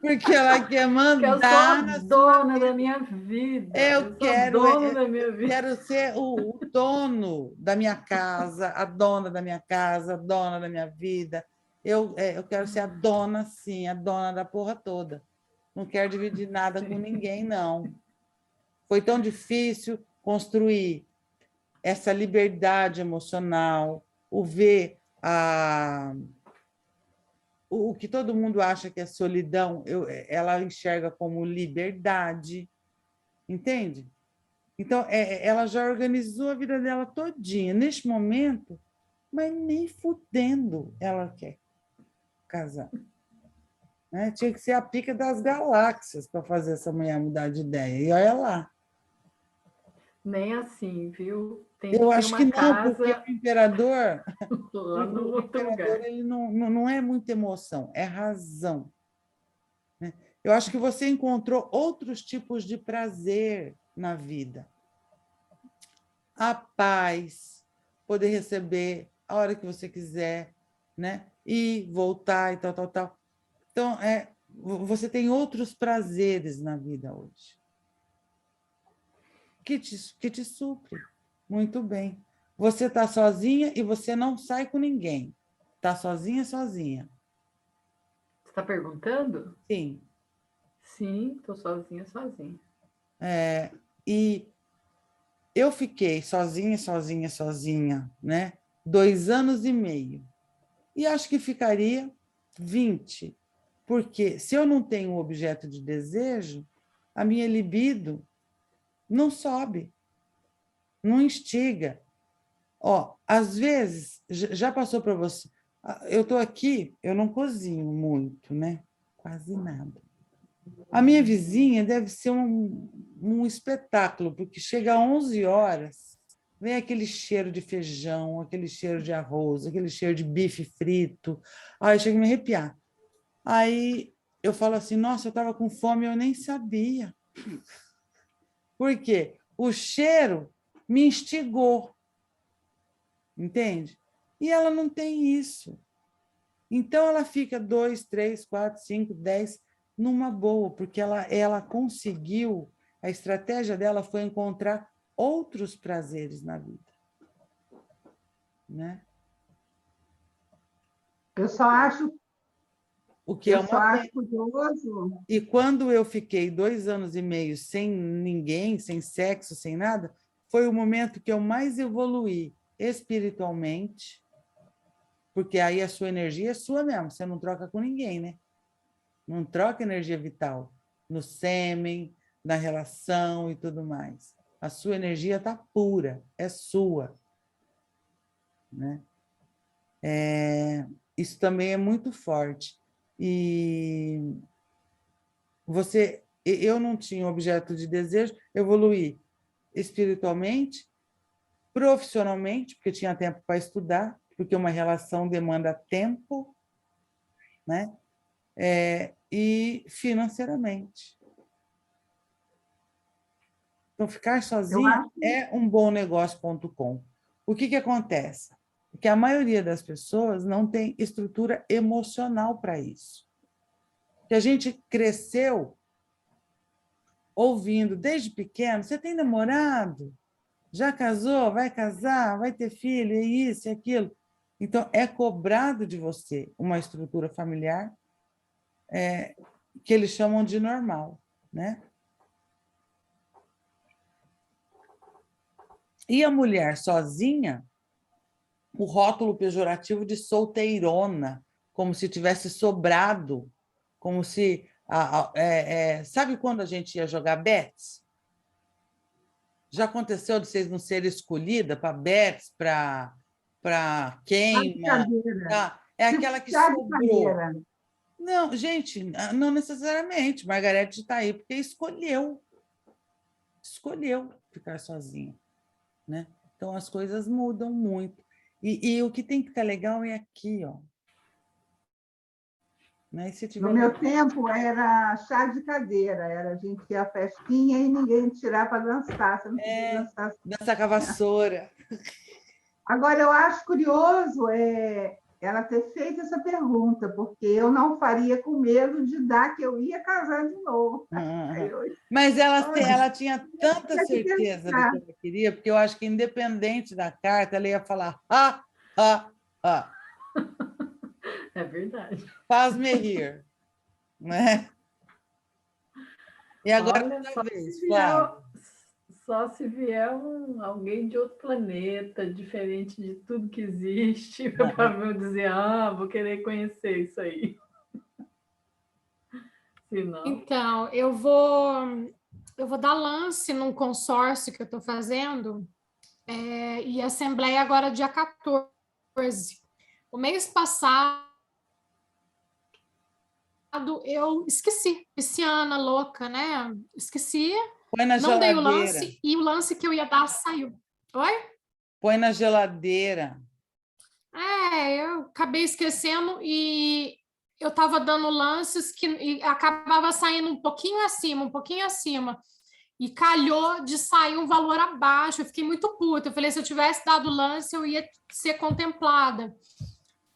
Porque ela quer Que eu sou a mandar na sua dona vida. da minha vida. Eu Eu sou a quero, dona da minha vida. quero ser o dono da minha casa, a dona da minha casa, a dona da minha vida. Eu quero ser a dona, sim, a dona da porra toda. Não quero dividir nada com ninguém, não. Foi tão difícil construir essa liberdade emocional, o ver o que todo mundo acha que é solidão, ela enxerga como liberdade, entende? Então, ela já organizou a vida dela todinha. Neste momento, mas nem fudendo ela quer casar. Né? Tinha que ser a pica das galáxias para fazer essa mulher mudar de ideia. E olha lá. Nem assim, viu? Tem que Eu ter acho que uma não, porque casa o imperador, lá no outro lugar. ele não é muita emoção, é razão. Né? Eu acho que você encontrou outros tipos de prazer na vida. A paz, poder receber a hora que você quiser, né? E voltar e tal, tal, tal. Então, você tem outros prazeres na vida hoje que te supre. Muito bem. Você está sozinha e você não sai com ninguém. Está sozinha, sozinha. Você está perguntando? Sim. Sim, estou sozinha, sozinha. E eu fiquei sozinha, sozinha, sozinha, né? 2 anos e meio. E acho que ficaria 20. Porque se eu não tenho um objeto de desejo, a minha libido não sobe, não instiga. Ó, às vezes, já passou para você. Eu estou aqui, eu não cozinho muito, né? Quase nada. A minha vizinha deve ser um espetáculo, porque chega às 11 horas, vem aquele cheiro de feijão, aquele cheiro de arroz, aquele cheiro de bife frito. Aí chega a me arrepiar. Aí eu falo assim, nossa, eu estava com fome, eu nem sabia. Por quê? O cheiro me instigou, entende? E ela não tem isso. Então, ela fica 2, 3, 4, 5, 10 numa boa, porque ela conseguiu, a estratégia dela foi encontrar outros prazeres na vida. Né? Eu só acho, O que é só uma acho pena. curioso. E quando eu fiquei 2 anos e meio sem ninguém, sem sexo, sem nada, foi o momento que eu mais evoluí espiritualmente, porque aí a sua energia é sua mesmo, você não troca com ninguém, né? Não troca energia vital no sêmen, na relação e tudo mais. A sua energia está pura, é sua. Né? Isso também é muito forte. E eu não tinha objeto de desejo, evoluí espiritualmente, profissionalmente, porque tinha tempo para estudar, porque uma relação demanda tempo, né? E financeiramente. Então, ficar Eu sozinha acho é um bom negócio.com. O que acontece? Porque a maioria das pessoas não tem estrutura emocional para isso. Que a gente cresceu ouvindo desde pequeno, você tem namorado? Já casou? Vai casar? Vai ter filho? É isso, é aquilo. Então, é cobrado de você uma estrutura familiar que eles chamam de normal, né? E a mulher sozinha, o rótulo pejorativo de solteirona, como se tivesse sobrado, como se... sabe quando a gente ia jogar bets? Já aconteceu de vocês não serem escolhida para bets, para queima? Tá? É aquela que sobrou. Não, gente, não necessariamente. Margarete está aí porque escolheu ficar sozinha, né? Então, as coisas mudam muito. E o que tem que estar legal é aqui, ó. Né? Se tiver... No meu tempo, era chá de cadeira. A gente ia à festinha e ninguém tirar para dançar. Você não podia dançar. Dançar com a vassoura. Agora, eu acho curioso ela ter feito essa pergunta, porque eu não faria com medo de dar que eu ia casar de novo. Mas ela tinha tanta certeza do que ela queria, porque eu acho que, independente da carta, ela ia falar É verdade. Faz-me rir. Né? E agora, olha, outra vez, Flávia. Só se vier alguém de outro planeta, diferente de tudo que existe, para eu dizer, vou querer conhecer isso aí. Senão... Então, eu vou dar lance num consórcio que eu estou fazendo, e a assembleia agora dia 14. O mês passado, eu esqueci, pisciana, louca, né? Esqueci. Põe na não geladeira. Dei o lance, e o lance que eu ia dar saiu. Oi? Põe na geladeira. Eu acabei esquecendo e eu estava dando lances e acabava saindo um pouquinho acima. E calhou de sair um valor abaixo. Eu fiquei muito puta. Eu falei, se eu tivesse dado lance, eu ia ser contemplada.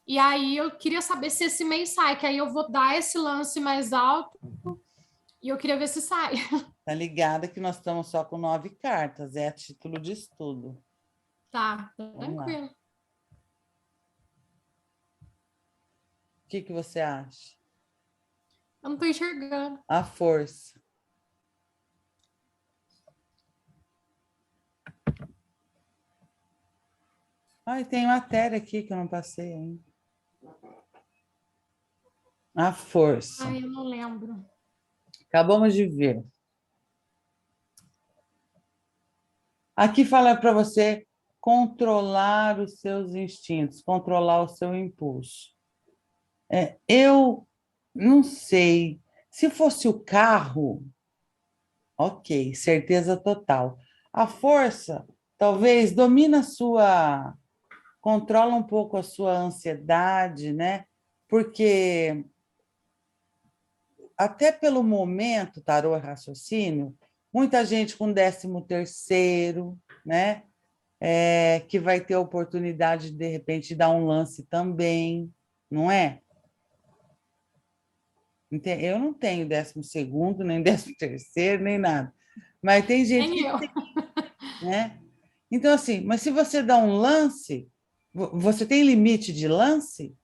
E aí eu queria saber se esse mês sai, que aí eu vou dar esse lance mais alto e eu queria ver se sai. Tá ligada que nós estamos só com 9 cartas, é a título de estudo. Tá, tranquilo. O que você acha? Eu não tô enxergando. A força. Tem matéria aqui que eu não passei ainda. A força. Eu não lembro. Acabamos de ver. Aqui fala para você controlar os seus instintos, controlar o seu impulso. Eu não sei. Se fosse o carro, ok, certeza total. A força, talvez, controla um pouco a sua ansiedade, né? Porque até pelo momento, tarô é raciocínio, muita gente com 13º, né? Que vai ter a oportunidade, de repente, de dar um lance também, não é? Eu não tenho 12º, nem 13º, nem nada. Mas tem gente Nem eu. tem, né? Então, assim, mas se você dá um lance, você tem limite de lance?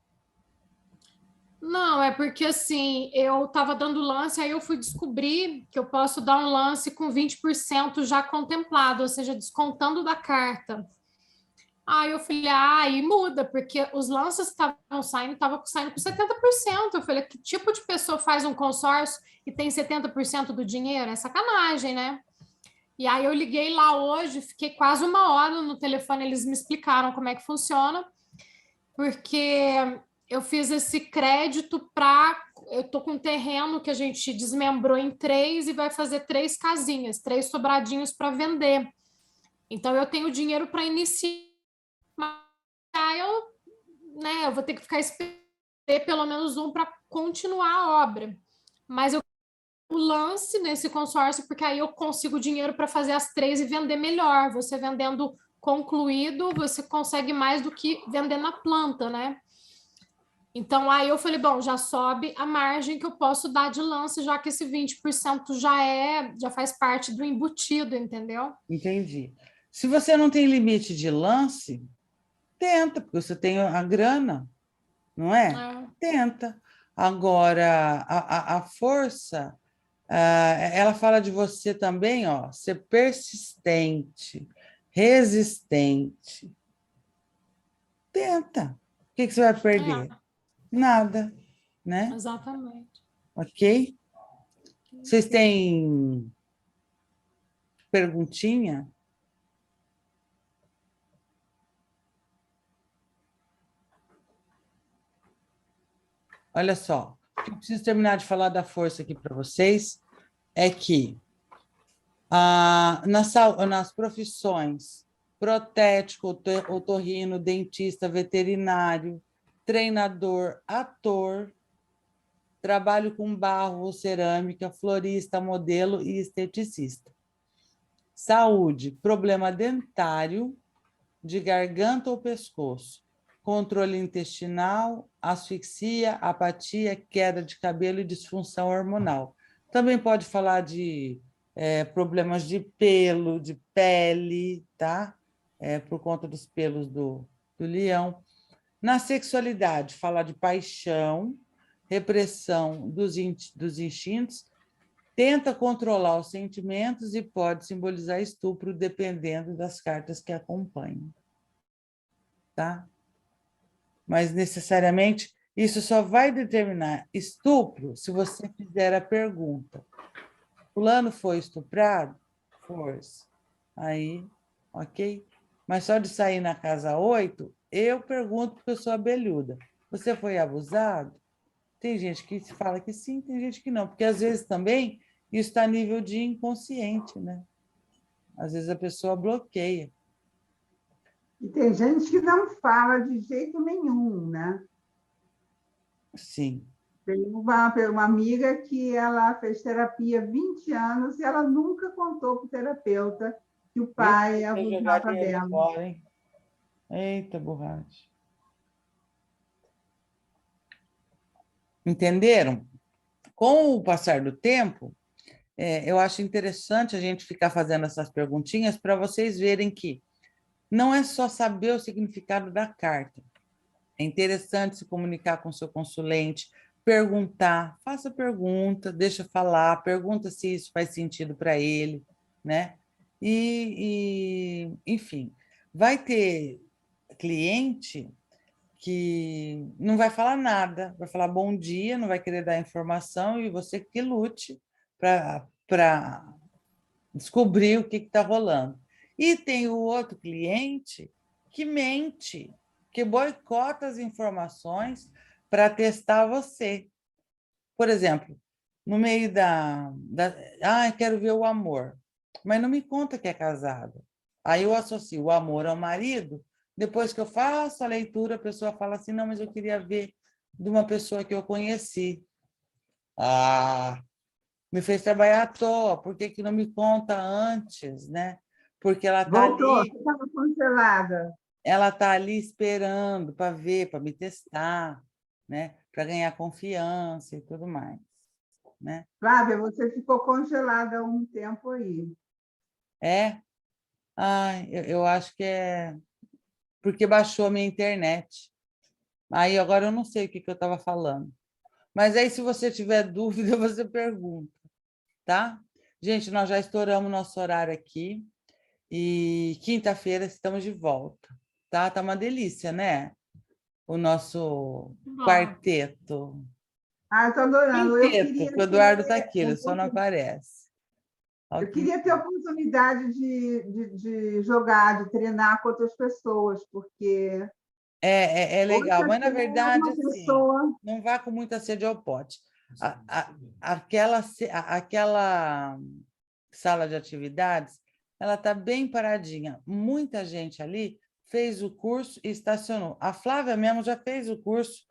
Não, é porque assim, eu estava dando lance, aí eu fui descobrir que eu posso dar um lance com 20% já contemplado, ou seja, descontando da carta. Aí eu falei, e muda, porque os lances estavam saindo com 70%. Eu falei, que tipo de pessoa faz um consórcio e tem 70% do dinheiro? É sacanagem, né? E aí eu liguei lá hoje, fiquei quase 1 hora no telefone, eles me explicaram como é que funciona, porque eu fiz esse crédito eu tô com um terreno que a gente desmembrou em 3 e vai fazer 3 casinhas, 3 sobradinhos para vender. Então eu tenho dinheiro para iniciar, mas eu vou ter que ficar esperando pelo menos para continuar a obra. Mas eu o lance nesse consórcio, porque aí eu consigo dinheiro para fazer as 3 e vender melhor. Você vendendo concluído, você consegue mais do que vender na planta, né? Então, aí eu falei, bom, já sobe a margem que eu posso dar de lance, já que esse 20% já faz parte do embutido, entendeu? Entendi. Se você não tem limite de lance, tenta, porque você tem a grana, não é? Tenta. Agora, a força, ela fala de você também, ó, ser persistente, resistente. Tenta. O que você vai perder? Nada, né? Exatamente. Ok? Vocês têm perguntinha? Olha só, o que eu preciso terminar de falar da força aqui para vocês é que nas profissões protético, otorrino, dentista, veterinário, treinador, ator, trabalho com barro ou cerâmica, florista, modelo e esteticista. Saúde, problema dentário, de garganta ou pescoço, controle intestinal, asfixia, apatia, queda de cabelo e disfunção hormonal. Também pode falar de problemas de pelo, de pele, tá? Por conta dos pelos do leão. Na sexualidade, fala de paixão, repressão dos instintos, tenta controlar os sentimentos e pode simbolizar estupro, dependendo das cartas que acompanham. Tá? Mas, necessariamente, isso só vai determinar estupro se você fizer a pergunta. Fulano foi estuprado? Força. Aí, ok? Mas só de sair na casa 8, eu pergunto porque eu sou abelhuda. Você foi abusado? Tem gente que fala que sim, tem gente que não, porque às vezes também isso está a nível de inconsciente, né? Às vezes a pessoa bloqueia. E tem gente que não fala de jeito nenhum, né? Sim. Tem uma amiga que ela fez terapia há 20 anos e ela nunca contou para o terapeuta que o pai abusava dela. Fora, hein? Eita, borracha. Entenderam? Com o passar do tempo, eu acho interessante a gente ficar fazendo essas perguntinhas para vocês verem que não é só saber o significado da carta. É interessante se comunicar com o seu consulente, perguntar, faça pergunta, deixa falar, pergunta se isso faz sentido para ele, né? Enfim, vai ter cliente que não vai falar nada, vai falar bom dia, não vai querer dar informação e você que lute para descobrir o que está rolando. E tem o outro cliente que mente, que boicota as informações para testar você. Por exemplo, no meio quero ver o amor, mas não me conta que é casado. Aí eu associo o amor ao marido. Depois que eu faço a leitura, a pessoa fala assim, não, mas eu queria ver de uma pessoa que eu conheci. Me fez trabalhar à toa, por que que não me conta antes, né? Porque ela está Voltou, ali, estava congelada. ela está ali esperando para ver, para me testar, né? Para ganhar confiança e tudo mais, né? Flávia, você ficou congelada há um tempo aí. Eu acho que é porque baixou a minha internet. Aí agora eu não sei o que eu estava falando. Mas aí, se você tiver dúvida, você pergunta, tá? Gente, nós já estouramos nosso horário aqui e quinta-feira estamos de volta, tá? Tá uma delícia, né? O nosso quarteto. Eu estou adorando. Quinteto, porque o Eduardo está aqui, ele só não aparece. Eu queria ter a oportunidade de jogar, de treinar com outras pessoas, porque... É legal, mas, na verdade, assim, pessoa... não vá com muita sede ao pote. Aquela sala de atividades, ela está bem paradinha. Muita gente ali fez o curso e estacionou. A Flávia mesmo já fez o curso,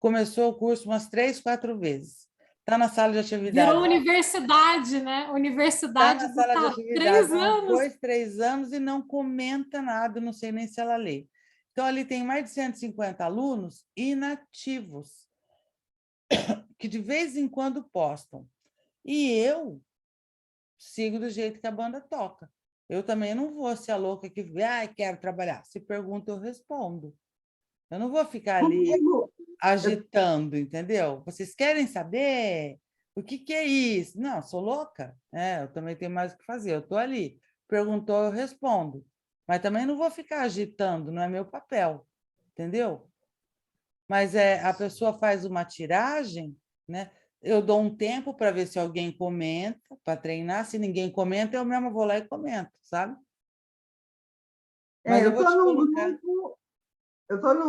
começou o curso umas 3, 4 vezes. Está na sala de atividade. Virou universidade, né? Está Universidade na do sala de tarô. atividade 3 há uns anos. 2, 3 anos e não comenta nada, não sei nem se ela lê. Então, ali tem mais de 150 alunos inativos, que de vez em quando postam. E eu sigo do jeito que a banda toca. Eu também não vou ser a louca que quero trabalhar. Se pergunta, eu respondo. Eu não vou ficar ali Comigo, agitando, entendeu? Vocês querem saber o que é isso? Não, sou louca. Eu também tenho mais o que fazer. Eu estou ali. Perguntou, eu respondo. Mas também não vou ficar agitando, não é meu papel, entendeu? Mas a pessoa faz uma tiragem, né? Eu dou um tempo para ver se alguém comenta, para treinar. Se ninguém comenta, eu mesma vou lá e comento, sabe? Mas eu eu vou estou te num colocar.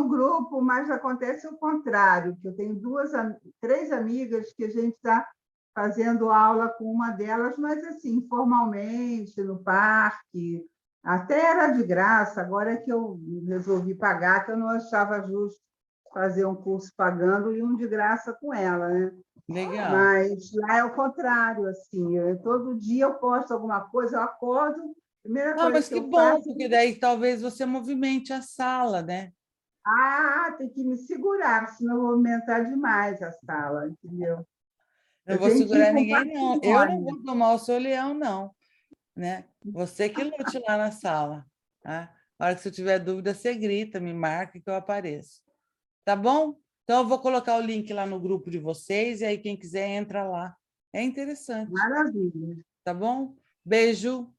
grupo, mas acontece o contrário, que eu tenho 3 amigas que a gente está fazendo aula com uma delas, mas assim, informalmente, no parque, até era de graça, agora é que eu resolvi pagar, que eu não achava justo fazer um curso pagando e um de graça com ela, né? Legal. Mas lá é o contrário, assim, todo dia eu posto alguma coisa, eu acordo, a primeira Não, coisa mas que que eu bom, faço porque daí talvez você movimente a sala, né? tem que me segurar, senão eu vou aumentar demais a sala, entendeu? Não Eu vou tenho que ir segurar com ninguém, não. Eu não parcimônia. vou tomar o seu leão, não, né? Você que lute lá na sala, tá? Na hora que você tiver dúvida, você grita, me marca que eu apareço. Tá bom? Então, eu vou colocar o link lá no grupo de vocês, e aí quem quiser entra lá. É interessante, Maravilha. tá bom? Beijo,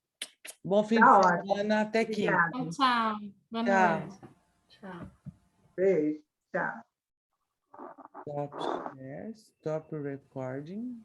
bom fim de Tá ótimo. semana, até quinta. Obrigada. Tchau, tchau. Boa Tchau. noite. Tchau. Beijo. Tchau. Stop share, stop recording.